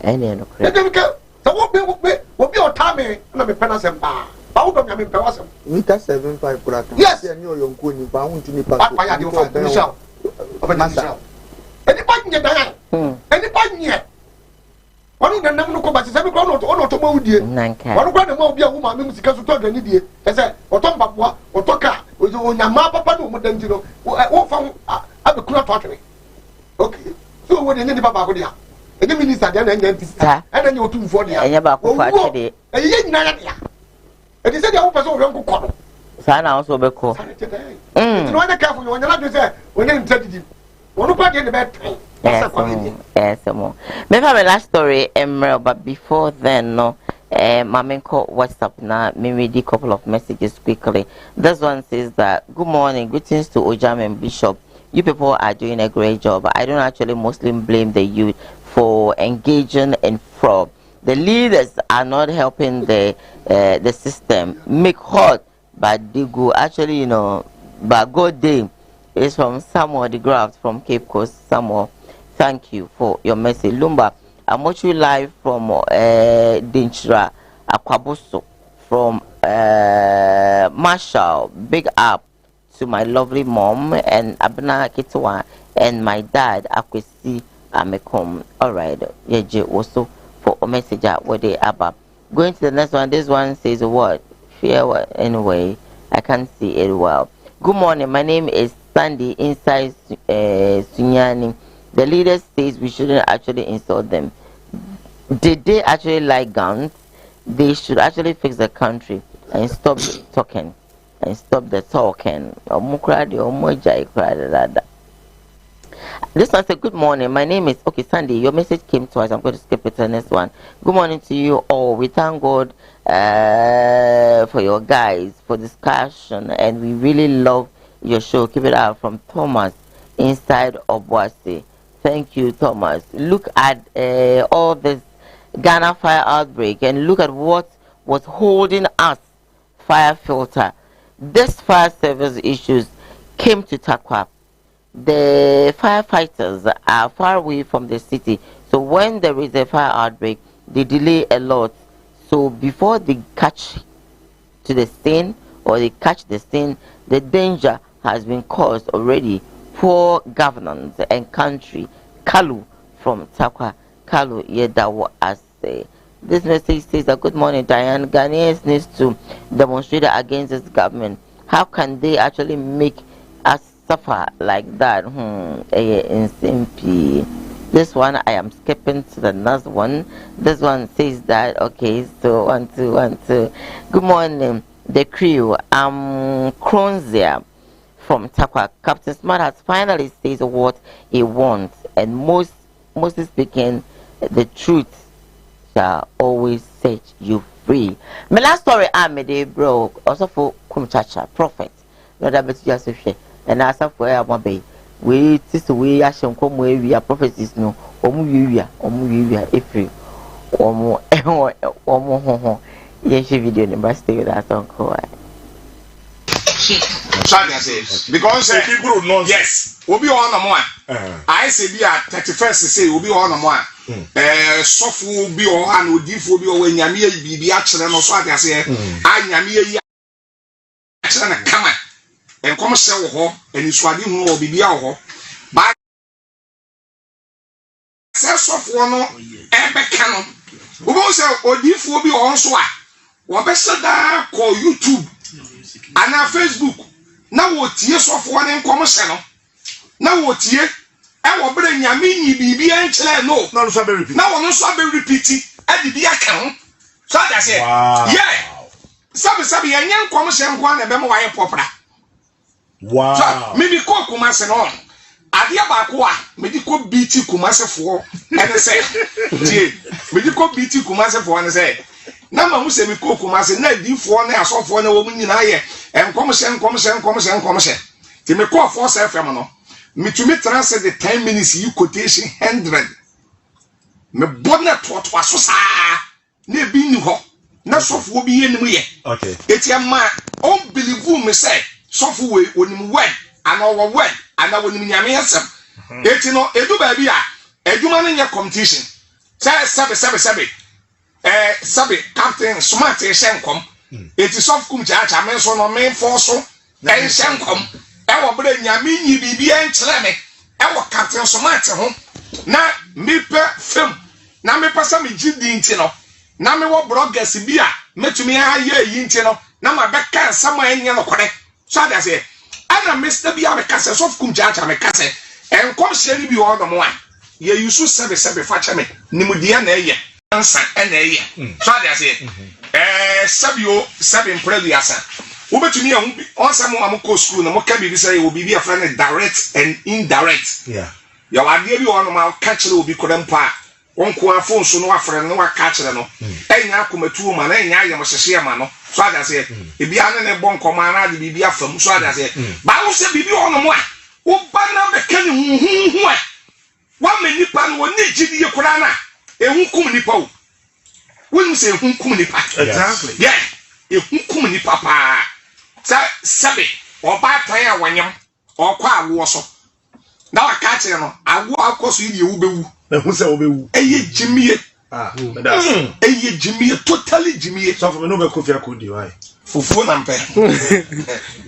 Speaker 10: ene no
Speaker 13: kre de ka so wo be o tame na me pena sempa ba wo do me pe wasem
Speaker 12: mita 75 kura kan
Speaker 13: yes
Speaker 12: ya ni oyonko ni ba huntu ni pa
Speaker 13: pa ya de fa michel masa enipa nye dan enipa nye wanu na nam no ko ba se bi ko no to ma udie wanu kwa na ma obi a wo ma me musika so to adani die ese oto mpapoa oto ka o nyama papa no mo danti no wo fa abekura to atwe okay so wo de ni papa ko dia the minister then and then you 2 for the
Speaker 10: anya ba ko fa chede
Speaker 13: e ye nyina ya e say the person we go kono
Speaker 10: sa na so be ko
Speaker 13: no one careful you nyala do say we need to one pa dey the bed
Speaker 10: yes mo me have a last story but before then no Mamenko WhatsApp na me read a couple of messages quickly. This one says that good morning, greetings to Ojam and Bishop. You people are doing a great job. I don't actually mostly blame the youth for engaging in fraud. The leaders are not helping the system make hot, but they go actually but good day is from Samuel the Graft from Cape Coast. Samuel, thank you for your message. Lumba, I'm watching you live from Dinchra Akwaboso from Marshall. Big up to my lovely mom and Abna Kitwa and my dad Akwesi Amekom. Alright, Yeje also for a message what they about. Going to the next one. This one says what? Fear what? Anyway, I can't see it well. Good morning, my name is Sandy inside Sunyani. The leader says we shouldn't actually insult them. Did they actually like guns? They should actually fix the country and stop talking. And stop the talking. This one said, good morning. My name is Sandy. Your message came twice. I'm going to skip it to the next one. Good morning to you all. We thank God for your guys for discussion, and we really love your show. Keep it up. From Thomas inside of Boise. Thank you, Thomas. Look at all this Ghana fire outbreak and look at what was holding us fire filter. This fire service issues came to Takwa. The firefighters are far away from the city, so when there is a fire outbreak, they delay a lot. So before they catch to the scene or they catch the scene, the danger has been caused already. Poor governance and country. Kalu from Takwa. Kalu Yedawo Ase. This message says that good morning, Diane. Ghanaians needs to demonstrate against this government. How can they actually make us suffer like that? This one I am skipping to the next one. This one says that okay, so 1 2 1 2. Good morning, the crew. Kronzia from Takwa. Captain Smart has finally says what he wants, and mostly speaking, the truth shall always set you free. My last story I'm a bro also for Kumchacha prophet. Not that but just and as for my bay. We this way I shall come where we are prophecies no omu April omo yes video number stay with that uncle.
Speaker 15: Because people know yes, we'll be on the one. I say be at 31st say we'll be on the one. Soft will be on with deep will be when Yamia be actually no so I can say I Yamia actually come and come sell her and you swadi who will be our but soft one ever canon. We will say or deep will be on so what best that call YouTube and our Facebook. Now what years of one in commercial? Now what year? I will bring Yamini BB and Chile. No, now I'm not repeating at the account. So I say, yeah, Sabi, and young commercial one and Bemo Popra. Wow, so maybe call Kumasi on. Adia Bakwa, medical BT Kumasi for, and I say, medical BT Kumasi for, and I say. Number who say we cook Kumasi, not deep for an ass of one woman in here, and commission. To me call for self feminine. Me to me transfer the 10 minutes you quotation 100. Me bonnet what was so sad. Ne be new ho. Na soft will be in me. Okay. It's a man, unbelievable me say, soft way when him wed, and our wed, and I will mean yammy. It's no, a do baby, a human in your competition. Sabe. Sabi Captain Smart Shankom. It is of Kumchacha, I mention on main force, and Shankom. Our brain Yamini BB and Chleme. Our Captain Smart home. Now, me per film. Now, me pass me Jiddy Intino. Now, me what broadcast beer. Met me a year Intino. Now, my back can somewhere in Yellow Correct. So I say, I'm a Mr. Biamacas of Kumchacha, my castle, and come Sherry be all the more. ye yusu sebe facha me nimudia na eye ansa na eye so ade ase sebe imprelu asa ubetumi ya onsa mo amko school na mo ka bi say obi bi afra na direct and indirect ya wade bi wono ma catch le obi kodampa wonko afon so no afra no wa catch le no enya akomatu ma na enya ayem hyehye ma no so ade ase ebi ane ne bon koma na ade bi afam so ade ase ba wo se bibi wono mo a wo ba na be kan hu a wa me nipa no woni gidi ye kura na ehun kum nipa wo wonu se ehun kum nipa exactly yeah ehun kum nipa pa sabe oba tan a wanyam okwa awo so na wa ka kire no awo akoso yi ye bewu ehun se obewu eye jimie eye jimie totally jimie
Speaker 1: so for me no be kofi akodi why
Speaker 15: fufu na mpe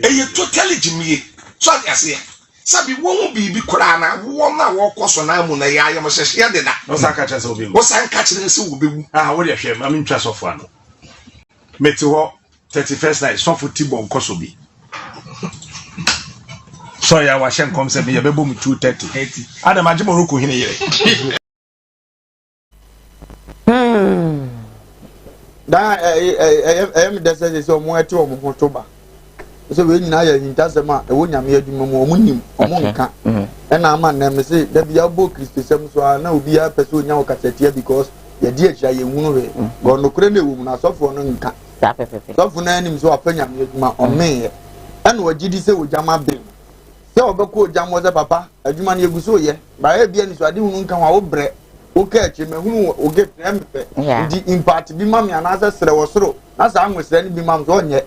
Speaker 15: eye totally jimie so ase sabi won bibi kura na won na wo koso na mu na ya ayam hyehye ya deda
Speaker 1: no sa ka kire se obewu
Speaker 15: wo san ka kire se obewu
Speaker 1: wo de hwe ma me ntwa sofo ano meti ho 31st night sofo tibo nkoso bi so ya wa shen kom se me ye bebo mu 230 adam agye mo roku hine yere
Speaker 12: da em dese se omo eti omo hotoba so we nyina ya hintasema e wo nyame adwuma mu omo nim omo nka e na ama na me se da bia bo kristo sem so na obi ya pese onya wo kasetia because ye di akira ye hunu we go no kure na ewu na sofo no nka sofo na anim so apanya me adwuma omeye ena wagidi se wojama be se obeko ojamo ze papa adwuma na eguso ye ba e bia ni so ade hunu nka wa wo bre okay chime hunu oge empe di impact bi mam ya na sere wosoro na sa anwesere ni bi mam so onye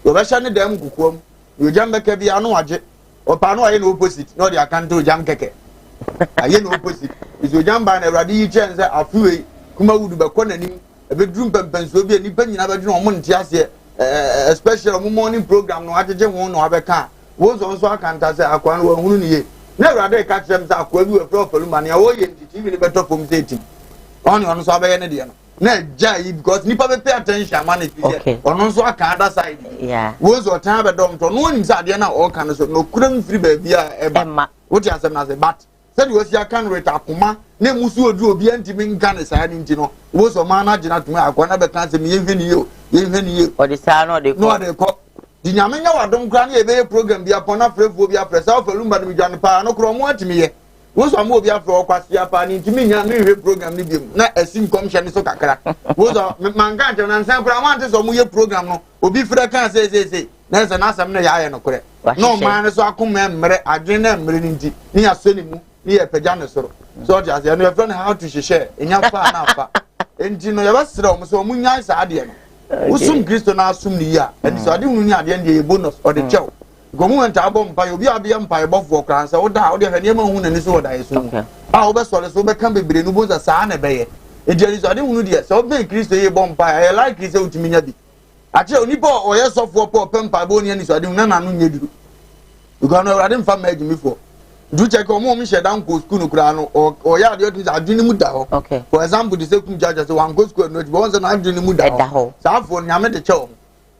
Speaker 12: yo be hye ne dem kukuom yo jam beke bi anu age opa no aye no opposite no dia kan to jam keke aye no opposite izo jam ba na awrade yi chense afuwe Kumawood be ko nanim e be drum pempenso bi ni pa nyina be drum o mo nti ase especially mo morning program no ajeje ho no abeka wo zo so akanta se akwa no hunu ni ye na awrade ka chem sa akwa bi we profile ma na wo ye TV ni beto pom seti on so abaye ne de no na jai because nipa be pay attention man it here on so aka other side wo so tan be dom to no nim sa de na o kan so no kuram free ba bia e ba wo ti asem na se but said wo sia kan rate akoma na musu odu obi antimi nka ne sa ni nti no wo so ma na gina tuma akwa na be kan se me ye hwani ye
Speaker 10: o de sa no de
Speaker 12: ko di nyame nya wadom kra na e be program bia pona frefo bia presa ofalumba no dwane pa no kro mo atimi ye wo so mo bia fro kwasi apa ni ntimi nya na hwe program ni biem na asim commission so kakra wo so manga je na nsan kra wan te so mo ye program no obi fra kan se na se na asam na ya ye no kre no man so akoma mmere adwen na mmere ni nti ni aso ni mu ni e pagya ne soro so just ya no friend how to share enya pa na afa enti no ya basira o so mo nya sa ade no usum Kristo na asum ni ya enti so ade hunu ni ade ndi bonus or the chow gomu enta abom pa obi abia mpa ebofo kransa wo da wo de hane ma hu na ni so wo da yeso a wo be sole so be kan bebre no bonza sa na be ye edi so ade hunu de so be Kristo ye bom pa e like Kristo utimi nya bi ache onipa o ye sofo po pempa bo ni ani so ade hunu na no nya duru because no ade mfa ma agimi fo do check o mo mi she dan ko school no kra no o ya de adwini mu da ho for example the second judge say wan go school no be won say na adwini mu da ho sa afo nyame de che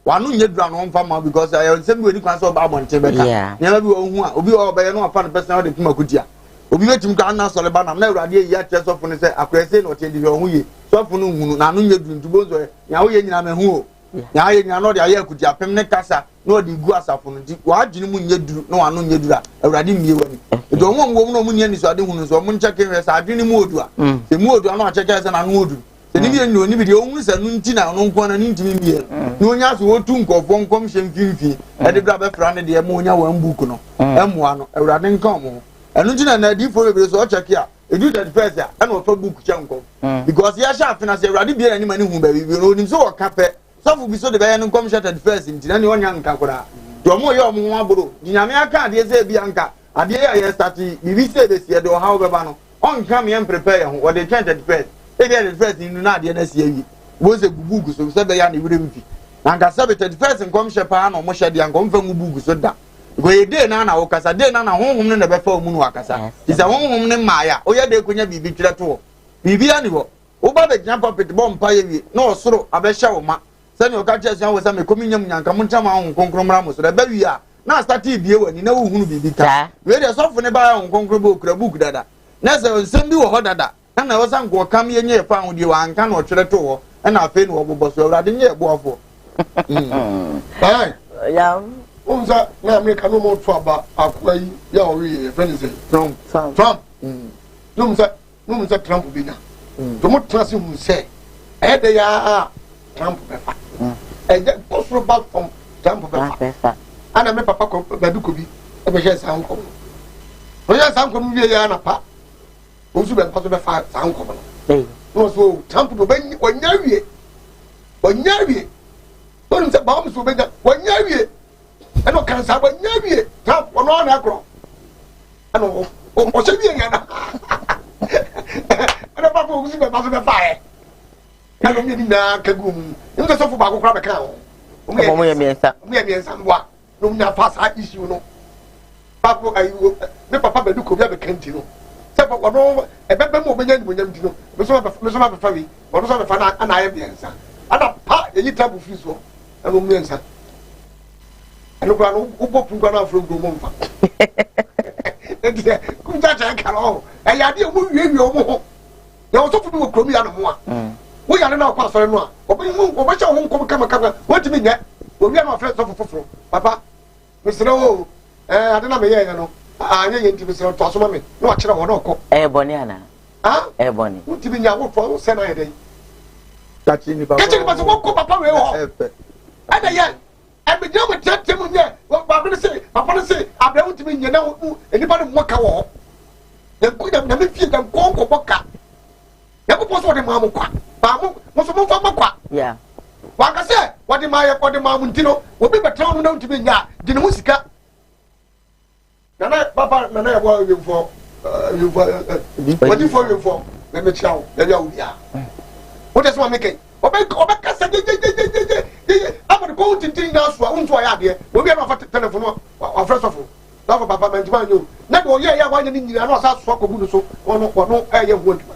Speaker 12: wanu nye dura no mfa ma because I nsem we ni kwan so ba bonte beka nyama bi wo hu a obi o ba ye no afa no person de kuma kutia obi wetim ka na so le ba na na awrade ye ya che so fo ni se akwese no che di ho ye so fo no hunu na no nye duru ntubo zo ya wo ye nyina me hu o ya ye nyina no de aye kutia pem ne kasa no de gu asafo no di wa adwini mu nye duru no wanu nye dura awrade mie wani do mo no mu nye ni so ade hunu so mo ncheke we sa adwini mu odua se mu odua no acheke se na no oduru ni bi no ni bi de ohun se nu nti na no nko na ni ntimi mie no nya so wotu nkofo nkom hye mfimfi e de bra be fra ne de mo nya wan book no emua no awrade nka mo enu nti na di fo be so check ya edu that first ya na ofa book che nkom because ya sha afina se awrade bi na ni mani hu ba bi no nim so woka pe so fu bi so de be no nkom hye that first nti na ni onya nka kora to mo ye omo ho aboro nyame aka de se bi anka ade ya ye start bi se be se de o ha be ba no on come and prepare ho what they change that first e dey the first in na de na se awi wo se gugu so se be ya na wure mfi anka se be 31st nkom hye pa na mo hye de ankom fa gugu so da go ye dey na wo kasa dey na honhom ne na be fa mu no akasa isa honhom ne maaya o ye dey konya bibi twere to bibi ani wo wo ba be gyan puppet bomb pa ye wi na osoro abehye wo ma se ne o ka chese wo se me komi nyam nyanka mo ntama ho konkromra mo so da ba wi a na start bie wani na wo hunu bibi ka we dey so fo ne ba ho konkro bo okra book dada na se nsem bi wo ho dada na wo san go kam ye nye fa ho di wa anka no twere to ho na afi no obobo so awurade nye eboafo
Speaker 10: ya
Speaker 13: unza na America no mo to aba akwai ya ori friend say Trump no mza Trump bi na to mo trust hu say e de ya Trump be fa e je go back from Trump be fa ana me papa ko badu ko bi e be je san ko o ya san ko mi ya na pa o su be pa so be fa san ko no so Trump be onyawie don't say bomb so be onyawie e no kan sa onyawie Trump ono na akro ano o se bi ya na ana papa o su be pa so be fa e ano mi na kagum nso so fu ba ko kra be kan o mo ye miensa mwa no nya pass issue no papa ayu me papa be du ko bia be kanti no se papa no e be mo be nya ni mo nya mti no me so ma fa wi o no so be fa na ana ye miensa ana pa ye tabu fi so e mo miensa ano kwa no ubo pun na afro go mo mfa e ku ja ja ka lo e ya de mo wie o mo ho ye o so fu bi wo kromi ya no mo a wo ya na kwa so no a obo cha ho nkom kama wo ti mi nya wo wi ma fre so foforo papa misre o ade na me ye no anya ye nti misre to aso ma me no a kire ho no ko
Speaker 10: boni ana boni
Speaker 13: wo ti mi nya wo to se na ye dai
Speaker 12: tachi ni baba
Speaker 13: kachi ni baba wo ko papa we ho ada ye e be je mo tete mo nya papa ne se abra wo ti mi nya na wo enipa no mo ka wo ye ku da na me fie da ko boka ye ko poso de ma mo kwa ba mo so mo fa mo kwa
Speaker 10: yeah
Speaker 13: wakase wadi ma muntino obi betra no na ntimi nya di ne musika nana papa nana ya bo yefo wadi fo yefo na me chiawo na ya ubia what is one make obi kasa je abon ko tintin na so unto ya de obi na fa telephone wa fresh of na papa man ntima nyo na do ye ya wanya ni nyina na sa so ko bu so ono ye hu ntima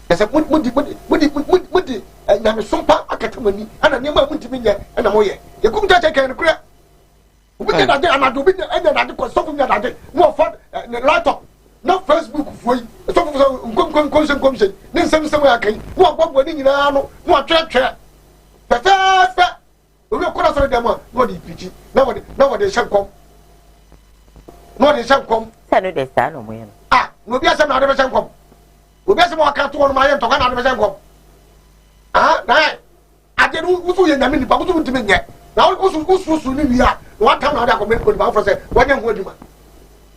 Speaker 13: ese mudi na me sompa akatamani ana ne ma muntimi nya na mo ye ye kum ta take ne kura obi ke da de ana do bi nya da de ko so kum nya da de no for laptop no Facebook foi so kum komsen ne nsem ya kan no agbogbo ni nyina no no atwetwe fe obi ko na so de mo no di pichi na wo de shankom
Speaker 10: sanu de sa no mo ye
Speaker 13: no bi asa na de shankom obi asa mo aka to no ma ye ntoka na de shankom na ade no wusu ye nyame ni pa wusu ntime nye na wusu ni wi a wa tam na ade akome ko ni ba fro se wanya hu aduma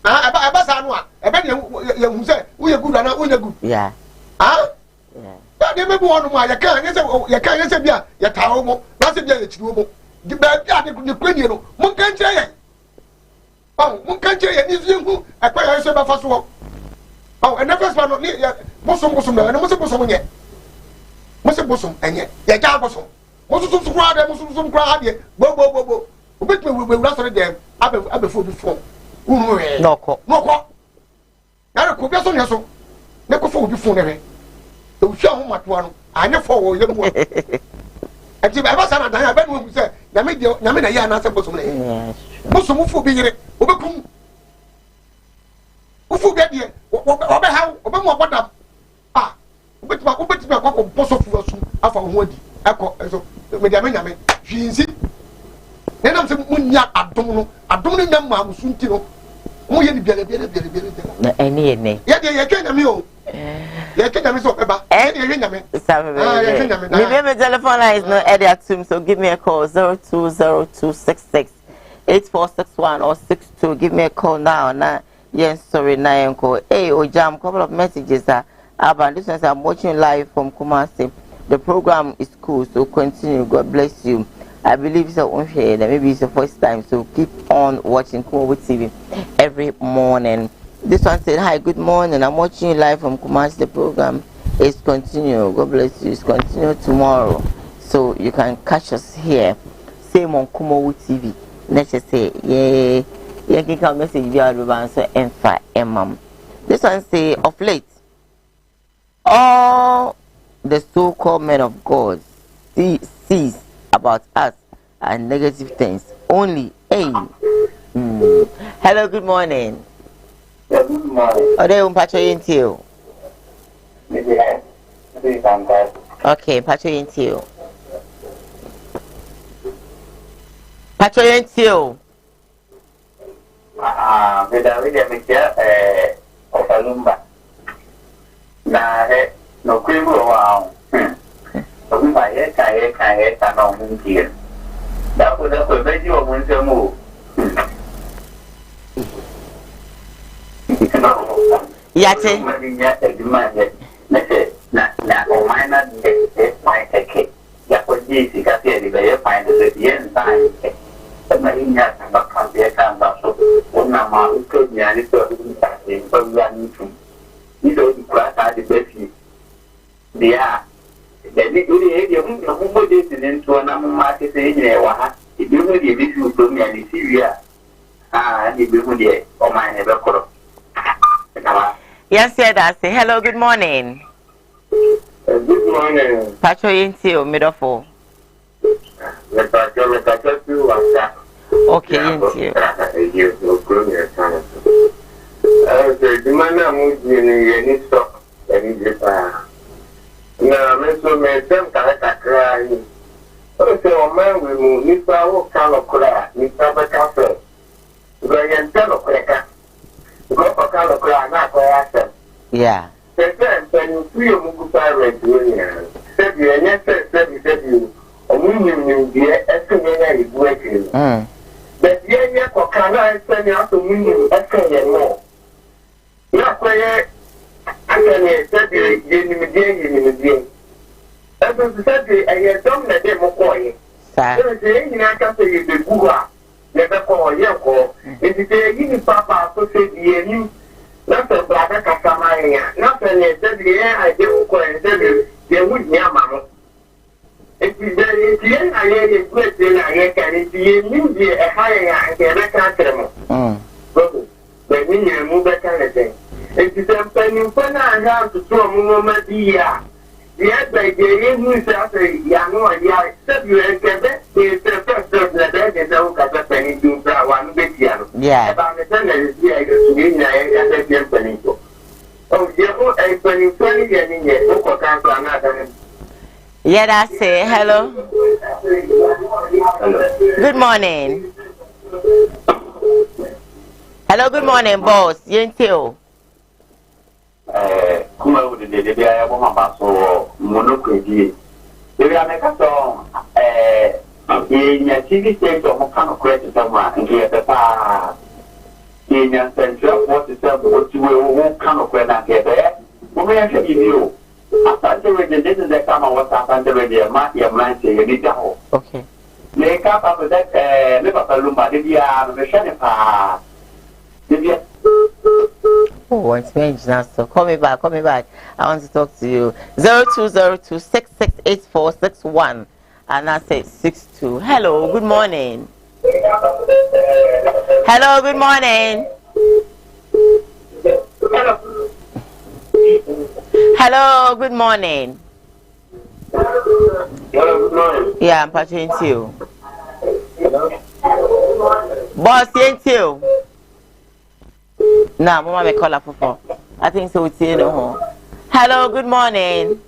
Speaker 13: eba sa no a eba ye hu se wo ye good na wo ye good
Speaker 10: yeah
Speaker 13: ya de me bo onu ma ye kan ye se bia ye tawo mo na se bia ye chiri wo mo di ba bia de ni kwani no mo kan kire ye mo kan kire ye ni su hu akwa ye se ba fa so ene first man no ni bosom na ene mo se bosom nye mose bosom enye ye ja bosom mosusum sukura de mosusum kura de bo obetme we wura sore dem abefo bi fo uru he
Speaker 10: noko
Speaker 13: na ko bi so ne so ne ko fo bi fo ne he e hwa ho matoa no anye fo wo ye mu ati ba sa na dan ba no se nyame na ya na se bosom ne bosom fo bi yire obekum ufu bi de obe ha obe mo bodam obetima kwa poso fu asu afa ho adi akọ so me dia me nyame hwinsi ne nam se munya adom no nya ma musu nti no mo ye ni biale
Speaker 10: na ene ne
Speaker 13: ye de ye twa nyame o ye twa nyame so beba ye de ye nyame ye twa nyame
Speaker 10: me telephone line is no area to so give me a call 020266 8461 or 62 give me a call now na yes sorry na enko ojam couple of messages Aban, this one I'm watching live from Kumasi. The program is cool, so continue. God bless you. I believe it's a share. Maybe it's the first time, so keep on watching Kumawood TV every morning. This one said, "Hi, good morning. I'm watching you live from Kumasi. The program is continue. God bless you. It's continue tomorrow, so you can catch us here. Same on Kumawood TV. Let's just say, yeah, can come message via the answer, Emam. This one say, of late." All the so-called men of God sees about us are negative things. Only, Hello, good morning. Ode umpacho yintio. Okay, pacho yintio. Pacho yintio.
Speaker 16: Beda mekia ofalumba. Na no kwimbo wa. Ofumba ka na omuntie. Da ko beji o munzemu.
Speaker 10: Yate.
Speaker 16: Na o minor de my take. Ya ko ji si ka se di be find the yen sign. Marinya ba kan be kan ba so ona ma ko nya ni to ta ni ko ya ni tu. Ni do di kwa ta di be fi. Dia. Jadi dulu dia mo de sin to na mo ma te se ni wa ha. Ibi mo di bi fi to mi ani si wi ni bi mo di o ma ne be ko.
Speaker 10: Yes, I say hello, good morning.
Speaker 16: Good morning.
Speaker 10: Pacho Yintio, Midofo. Okay, Yintio.
Speaker 16: The man I'm moving in stock and it's now, Mr. Madam Caracra. So, man, we move Mr. Carlo Cora, Mr. Cafe. Brian Tello Cracker. Go for Carlo Cora, not for us.
Speaker 10: Yeah.
Speaker 16: When you feel you go pirate, said you, and yes, said you, or you, dear, estimate is working. But yeah, for Cana, send out to me, estimate more. Not where I can said you, you, as I said, I don't let them McCoy. There is a thing I can say you the Gua, never call Yako. It is a unique papa, so say you. Not a black Casamaya, not a said, I do go and tell you, they would near Mamma. It is the end I hear a question I can see a higher and a record. But when you move a kind of thing, it is a penny when I have to throw a moment here. Yes, by the news after Yano, yeah, except you and Quebec, is the first of the bed and don't got a penny to one big year.
Speaker 10: Yeah.
Speaker 16: About the time that is here, I get a penny. Oh, you're a penny 20 and in your book account another.
Speaker 10: Yeah, I say hello. Good morning. Hello, good morning, boss. Yintio.
Speaker 16: Kumawood TV, I have one about so monocrity. If I make a song, in a TV station of kind credit someone and get the power. In your central, what is what you will kind of credit and get there. What may I say you? After the this is the time I was up under the Martia Blanche, you need to hold.
Speaker 10: Okay.
Speaker 16: Make up after that, Liverpool Lumba, the Shanipa.
Speaker 10: Oh, it's strange now. So call me back. I want to talk to you. 0202668461 and I say 62. Hello, good morning. Hello, good morning. Hello, good morning.
Speaker 16: Hello, good morning.
Speaker 10: Yeah, I'm patching you. Boss, ain't you? Nah, mama may call up for. I think so. It's you know. Hello, good morning.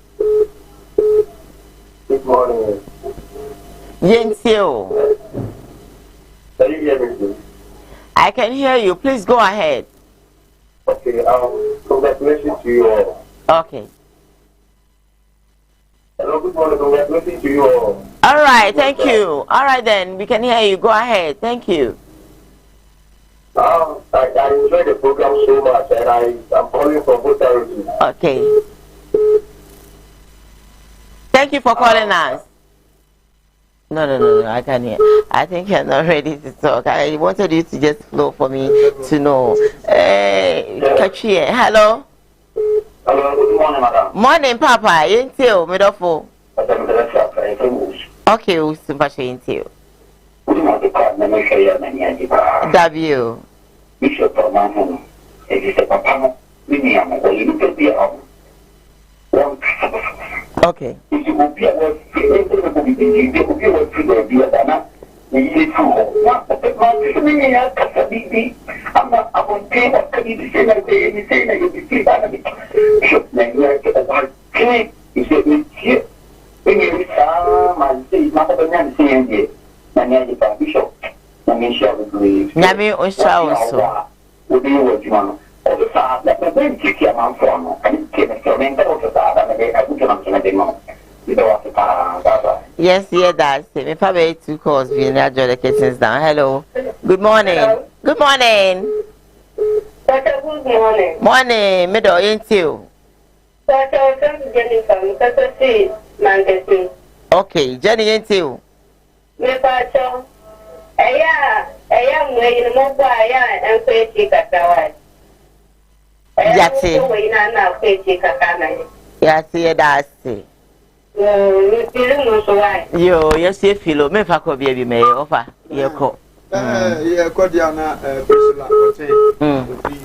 Speaker 16: Good morning.
Speaker 10: Yes, you.
Speaker 16: Can you hear me?
Speaker 10: I can hear you. Please go ahead.
Speaker 16: Okay, congratulations to you all.
Speaker 10: Okay.
Speaker 16: Hello, good morning. Congratulations to you all.
Speaker 10: All right, thank you. All right, then we can hear you. Go ahead. Thank you.
Speaker 16: I enjoy the program so much, and I'm calling from both territories.
Speaker 10: Okay. Thank you for calling us. No, I can't hear. I think you're not ready to talk. I wanted you to just flow for me to know. Kachie, hello?
Speaker 16: Hello, good morning, madam.
Speaker 10: Morning, Papa. Yintio, Midofo. Okay, we'll super you. W.
Speaker 16: Bishop Romano, it is a papa, Miniam, or you could be on.
Speaker 10: Okay.
Speaker 16: If you will be able to be a dana, you need to hold. What the man is meaning at the BB. I'm not a one pay of the be saying that you say that you be that Bishop Nigeria one claim is a here. When you say my Nyan saying it, Nanya Bishop, Namisha will believe.
Speaker 10: Nami Osha
Speaker 16: will be what you want. All the time, let me bring kick your mouth from and give it to me. Also, I would come to the mouth.
Speaker 10: Yes, yeah, that's it. If I wait 2 calls, we need to the kitchens down. Hello. Good morning. Hello. Good morning.
Speaker 17: Good morning.
Speaker 10: Morning. Middle into. Okay, Jenny into. Yati, that's it. Yo, yes, you feel me. If I could be may offer. Yeah,
Speaker 12: Diana,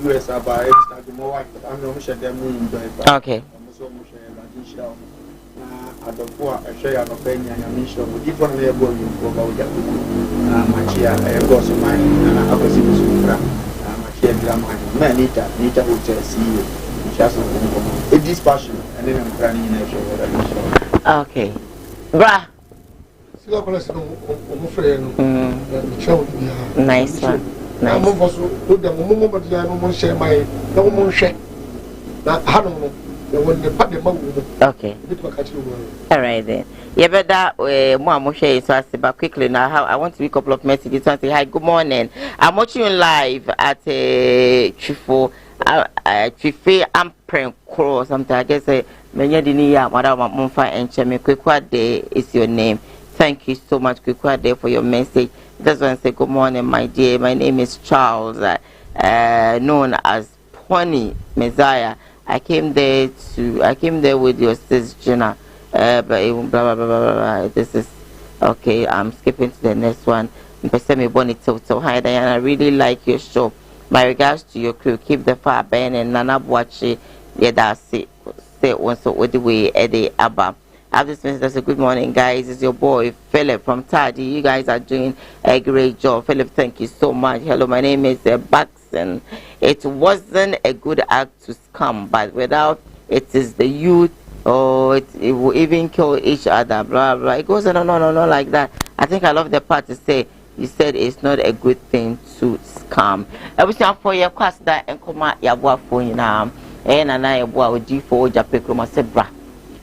Speaker 12: US about it. I'm not sure them.
Speaker 10: Okay.
Speaker 12: At the poor, I share an opinion and mission with different labor you go about that. Machia, I go so mine, and I have a super. Machia, Nita will see you. Just a dispassion, and then I'm planning in a show.
Speaker 10: Okay. Bra. Nice one. Okay. All right then. Yeah, but that more share so I say but quickly now. I want to read a couple of messages and say hi. Good morning. I'm watching you live at Chifo. Chife Ampren Crow. Something I guess many didn't Madam Monfa and Chemi Kukwaa Day is your name. Thank you so much, Kukwaa Day, for your message. Just want to say good morning, my dear. My name is Charles, known as Pony Messiah. I came there with your sis Jenna, but blah blah blah blah blah. This is okay. I'm skipping to the next one. So hi Diana, I really like your show. My regards to your crew. Keep the fire burning. Nana Boachi, yeah, that's it. Say one so with the way Eddie Abba. I've just message that's a good morning, guys. It's your boy Philip from Tadi. You guys are doing a great job. Philip, thank you so much. Hello, my name is Baxon. It wasn't a good act to scam, but without it is the youth, or it will even kill each other. Blah blah. It goes on like that. I think I love the part to say you said it's not a good thing to scam. I wish you for your class that and come out your boy for you now. And I boy with G4 Japekuma Sebra.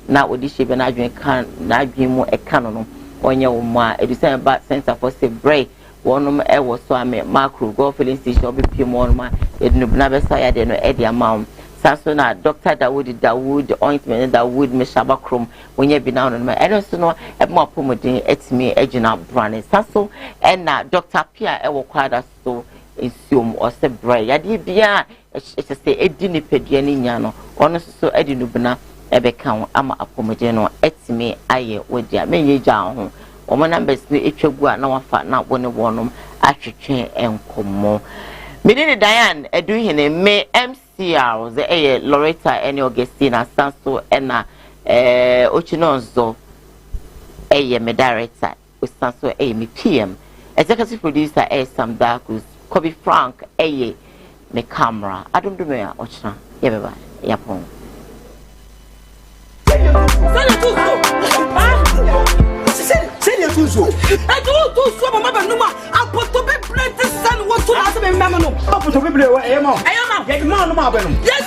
Speaker 10: Now with this shape and I drink more a canon on your ma a December bad center for say break. One was so I met macro go filling station be Pimon, it never say no Eddie amount. Sansona, Doctor Dawood ointment that would me Shabakrum when you be down on my I don't know a more pomodin it's me edging up branding. Sanso and now Dr. Pierre Ewo Quadra so assume or say break. Yadi Bia, it's a say Edini Pedianiano, honest so Eddie Nubana. Ebe kan ama apomode no etime aye wodia menye gya ho omo numbers ni etwagu a na wafa na woni wonom atwetwe enkomo medine Diane eduhene me MCR ze eye Loretta ene Augustina Sanso ena Ochinonzo eye me director Sanso eye me PM executive producer Sam Darkus Kobe Frank eye me camera adumdu me a ochina ye beba yapon.
Speaker 18: C'est tout ça. Et tout ça, maman, nous, à porter plein de sang, ou tout là, c'est même maman. À porter plein, ouais, et maman. Et maman, nous, maman, non. Yes,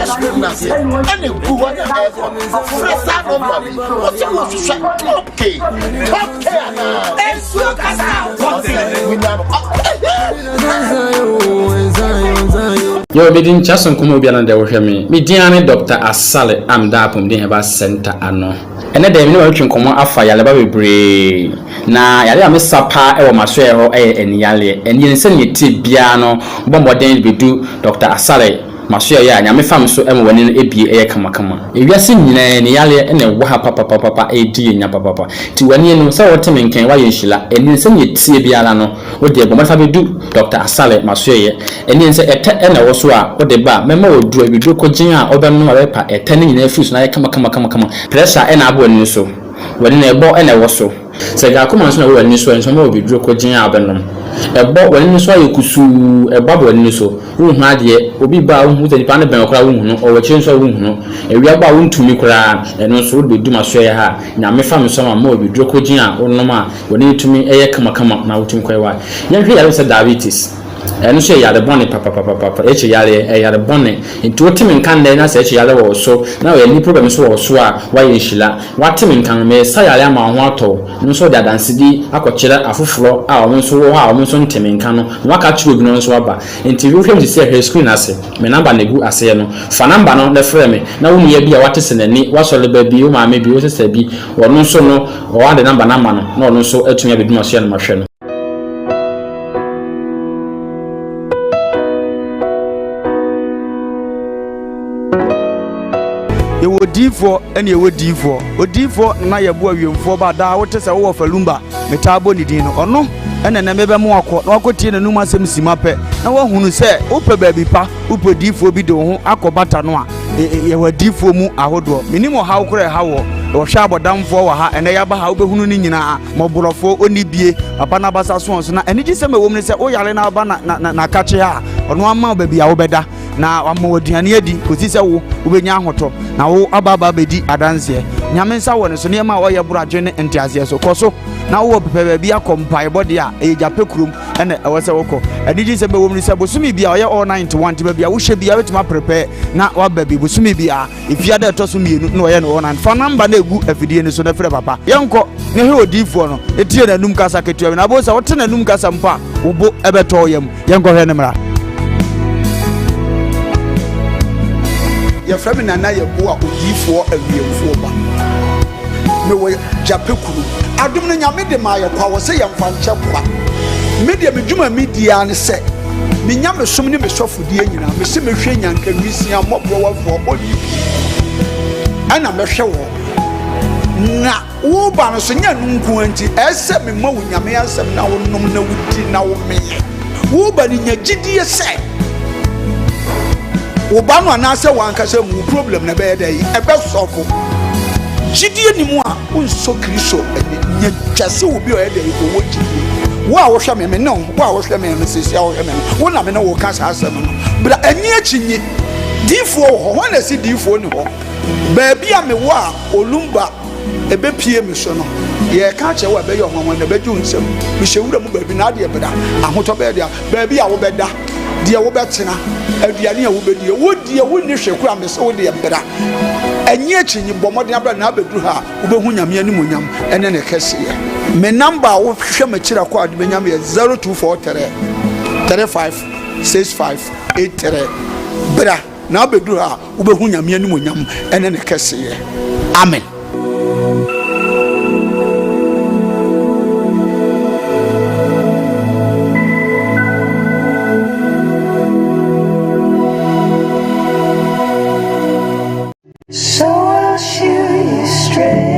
Speaker 7: ice cream na se and the good one fresh out of me what you want to say okay and so
Speaker 5: Yo, me din chason kuma bia na de wo hwe me diane Dr. Asale am da apom din heba center ano ene de me no atwen komo afa yale ba bebre na yale am sapa e wo maso e ho eni yale eni nse ne ti bia no bomboden bedu Dr. Asale maso ya nya me fam so em wani no ebie eye kama ewiase nyina ne yale ene wo ha papa edi nya papa ti wani no se wote menken wa yenhila eni nse ne ti bia la no wo de bomba fa bedu Dr. Asale maso ye eni nse ete ene wo so a wo de ba mema wo du abidu ko gin a obem no repa ete ne nyina fus na ye kama pressure ene abo ni so wani na ebo ene wo so se ga kuma so na wo ni so enso ma obidu ko gin a obenom ebo wani so ayekusu ebo abo wani so wo hu ade obi ba wo hu de pa na ben okra wo hu no o wachi so wo hu no ewia ba wo ntumi kra eno so be du maso ye ha nya me fam so ma obidu ko gin a onom a wani tumi eye kama na wo tumi kwai wa yen hwe yare se diabetes eno so yare bone papa eche yare yare bone nti wotimi nkan de na se eche yare wo so na we ni problem so wo so a wa yenhila watimi nkan me sa yare ama ho ato no so da dansidi akokire afoforo a wo so wo ha wo so ntimi nkan no waka chiro bi no so aba nti we hwem se he screen ase me number na gu ase no fa number no na frɛ me na wo ye bi a wate se nani wa so le ba bi wo ma me bi wo se bi wo no so no wo ade number na ma no na wo so atumi abedu ma so ya no mahwɛ no
Speaker 6: Odifo ene odifo na yebo awiemfo ba da wote se wo falumba metabo ni din no ono ene na mebe mo akọ na akotie na numa asem simape na wo hunu se upe baabi pa upe difo bi de ho akobata no a ye wadifo mu ahodo minimo ha ukure ha wo hwa abodamfo wa ha ene ya ba ha obehunu ni nyina moborofo oni bie papa na basa so na ene gi se mewom ne se o yare na ba na kache ha ono ama baabi a wo beda na amoduane adi kosi se wo obenya ahoto na wo ababa bedi adanse nyame nsa wo ne so ne ma wo ye buraje ne entiase so koso na wo pepe baabi akompai body a e jape krum ene ewo se woko adiji se bewom ni se bosumi bia oye all 91 ti baabi a wo hwe bia wetima prepare na wa baabi bosumi bia ifia da to so mienu na oye no all 9 fa number na egu afidie ni so na frɛ papa yenko ne he odifo no etie na num kasa ketua na bo se wote na num kasa mpa wo bo ebeto yam yenko hwe ne mra
Speaker 7: ya frame na na yebo a odifo awiemfo ba me wo japekuru adum no nyame de ma ye kwa wo se yemfa nche kwa media medwuma media ne se me nyame som ne me sofodie nyina me se me hwe nyanka nwisia mobro wafo odi ana me hwe wo na wo ba no so nya nunku anti ese me ma wo nyame asem na wo nom na wudi na wo menye wo ba ni nya gidie se oba no anase wankase mu problem na be dey ebe sofo gidie ni mu a unso kristo nya twase obi o dey ko wo gidie wo a wo hwe me no wo a wo hwe me sisi a wo hwe me wo na me no wo ka sa asem no bra ani achinyi difo ho na si difo ni ho ba bia me wo a olumba ebe pie me so no ye ka che wo be yo hwanwan na be ju nsem me hyewura mu ba bi na de beda ahoto be de ba bia wo beda de wo betena aduane a wo bedie wo die wo ni hweku a me se wo de beda enye achinyi bomode abra na abedu ha wo be hu nyame ani monyam ene ne kese ye me number wo hwe ma kira kwa de nyam ye 0243 35 65 83 bra na abedu ha wo be hu nyame ani monyam ene ne kese ye amen.
Speaker 19: So I'll shoot you straight.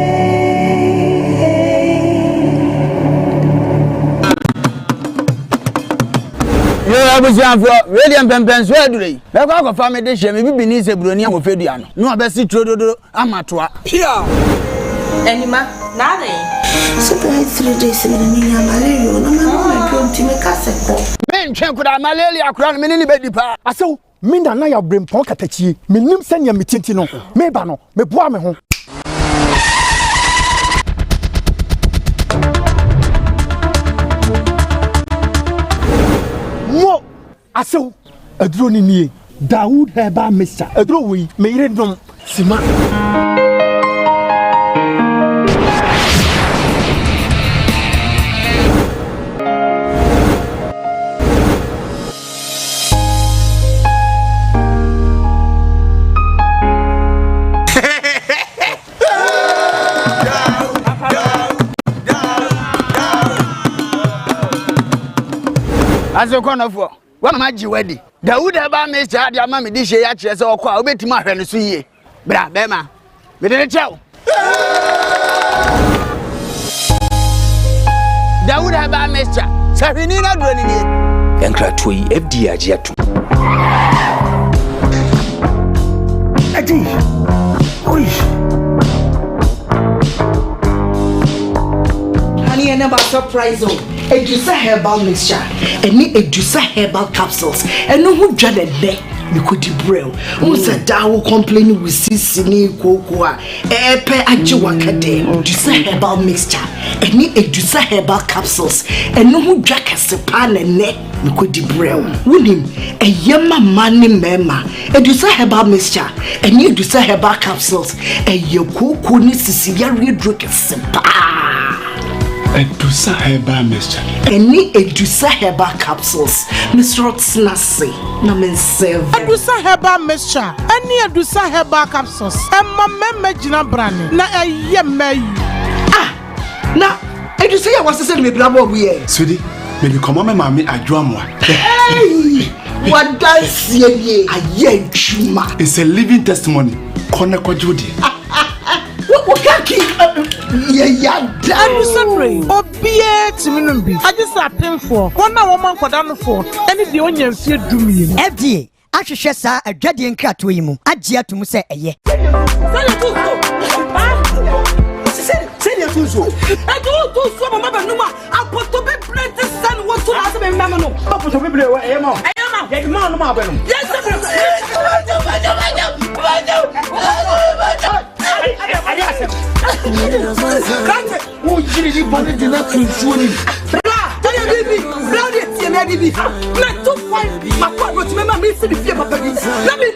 Speaker 6: abusianfo radio pempen so adure be kwa kwa family de hye me bibini se broni am ofedua no no obesi trododo amatoa pia
Speaker 8: Anima nada so by 3 days in the malaria no ma don't me kaseko
Speaker 6: men twen kuda malaria kura no me ni bedi pa
Speaker 20: asew minda na ya brempon katachie menim senya metinti no me ba no me boa me ho mo asew aduro ni nie Dawood Herbal Mixture. Edro we me yire dom sima.
Speaker 6: As a corner for one my wedding. Dawood Herbal Mixture dia ma me di hye ya kire se okwa obetimi ahwe no so yie. Bra bema. Me de chew. Dawood Herbal Mixture. Sahini na duro ni ni.
Speaker 9: Yankra Toy FD agiatu.
Speaker 20: Adi. Oi.
Speaker 2: Honey, I never surprise you. Edusa Herbal Mixture. Any Edusa Herbal Capsules. And no who dreaded there. You could brew. Who's a dow complaining with Sissini Koowaa? Epe Ajiwakade. Edusa Herbal Mixture. Any Edusa Herbal Capsules. And no who jack a pan and neck. You could brew. Winning a yama money mema. Edusa Herbal Mixture. Any Edusa Herbal Capsules. A Yoko Kuni Sicilian drink a
Speaker 1: Edusa Herbal Mixture.
Speaker 2: Any Edusa Herbal Capsules. Mr. Snassi. Na men serve.
Speaker 3: Edusa Herbal Mixture. Any Edusa Herbal Capsules. Emma meme jina brani. Na eye meyu.
Speaker 2: Ah! Na Edusa ya wase se me blabo we.
Speaker 1: Sweetie, maybe come on mama adwamwa.
Speaker 2: Hey! What does ye aye chuma?
Speaker 1: It's a living testimony. Kone kwa Judy.
Speaker 2: What can keep
Speaker 3: Adusatre obie timinum bi agisa pemfo wona woman kwadano fo ene de onya mfie dumi
Speaker 4: FDA ahwehwe sa adwade nkrato yi mu agye atum se eye
Speaker 18: Send your tools. I do so mama numa apoto be plant san what to ask me mama no.
Speaker 6: Apoto be ble e ma.
Speaker 18: I am
Speaker 6: get man no ma be no.
Speaker 18: Yes
Speaker 6: Who did you put it in that to
Speaker 18: Let me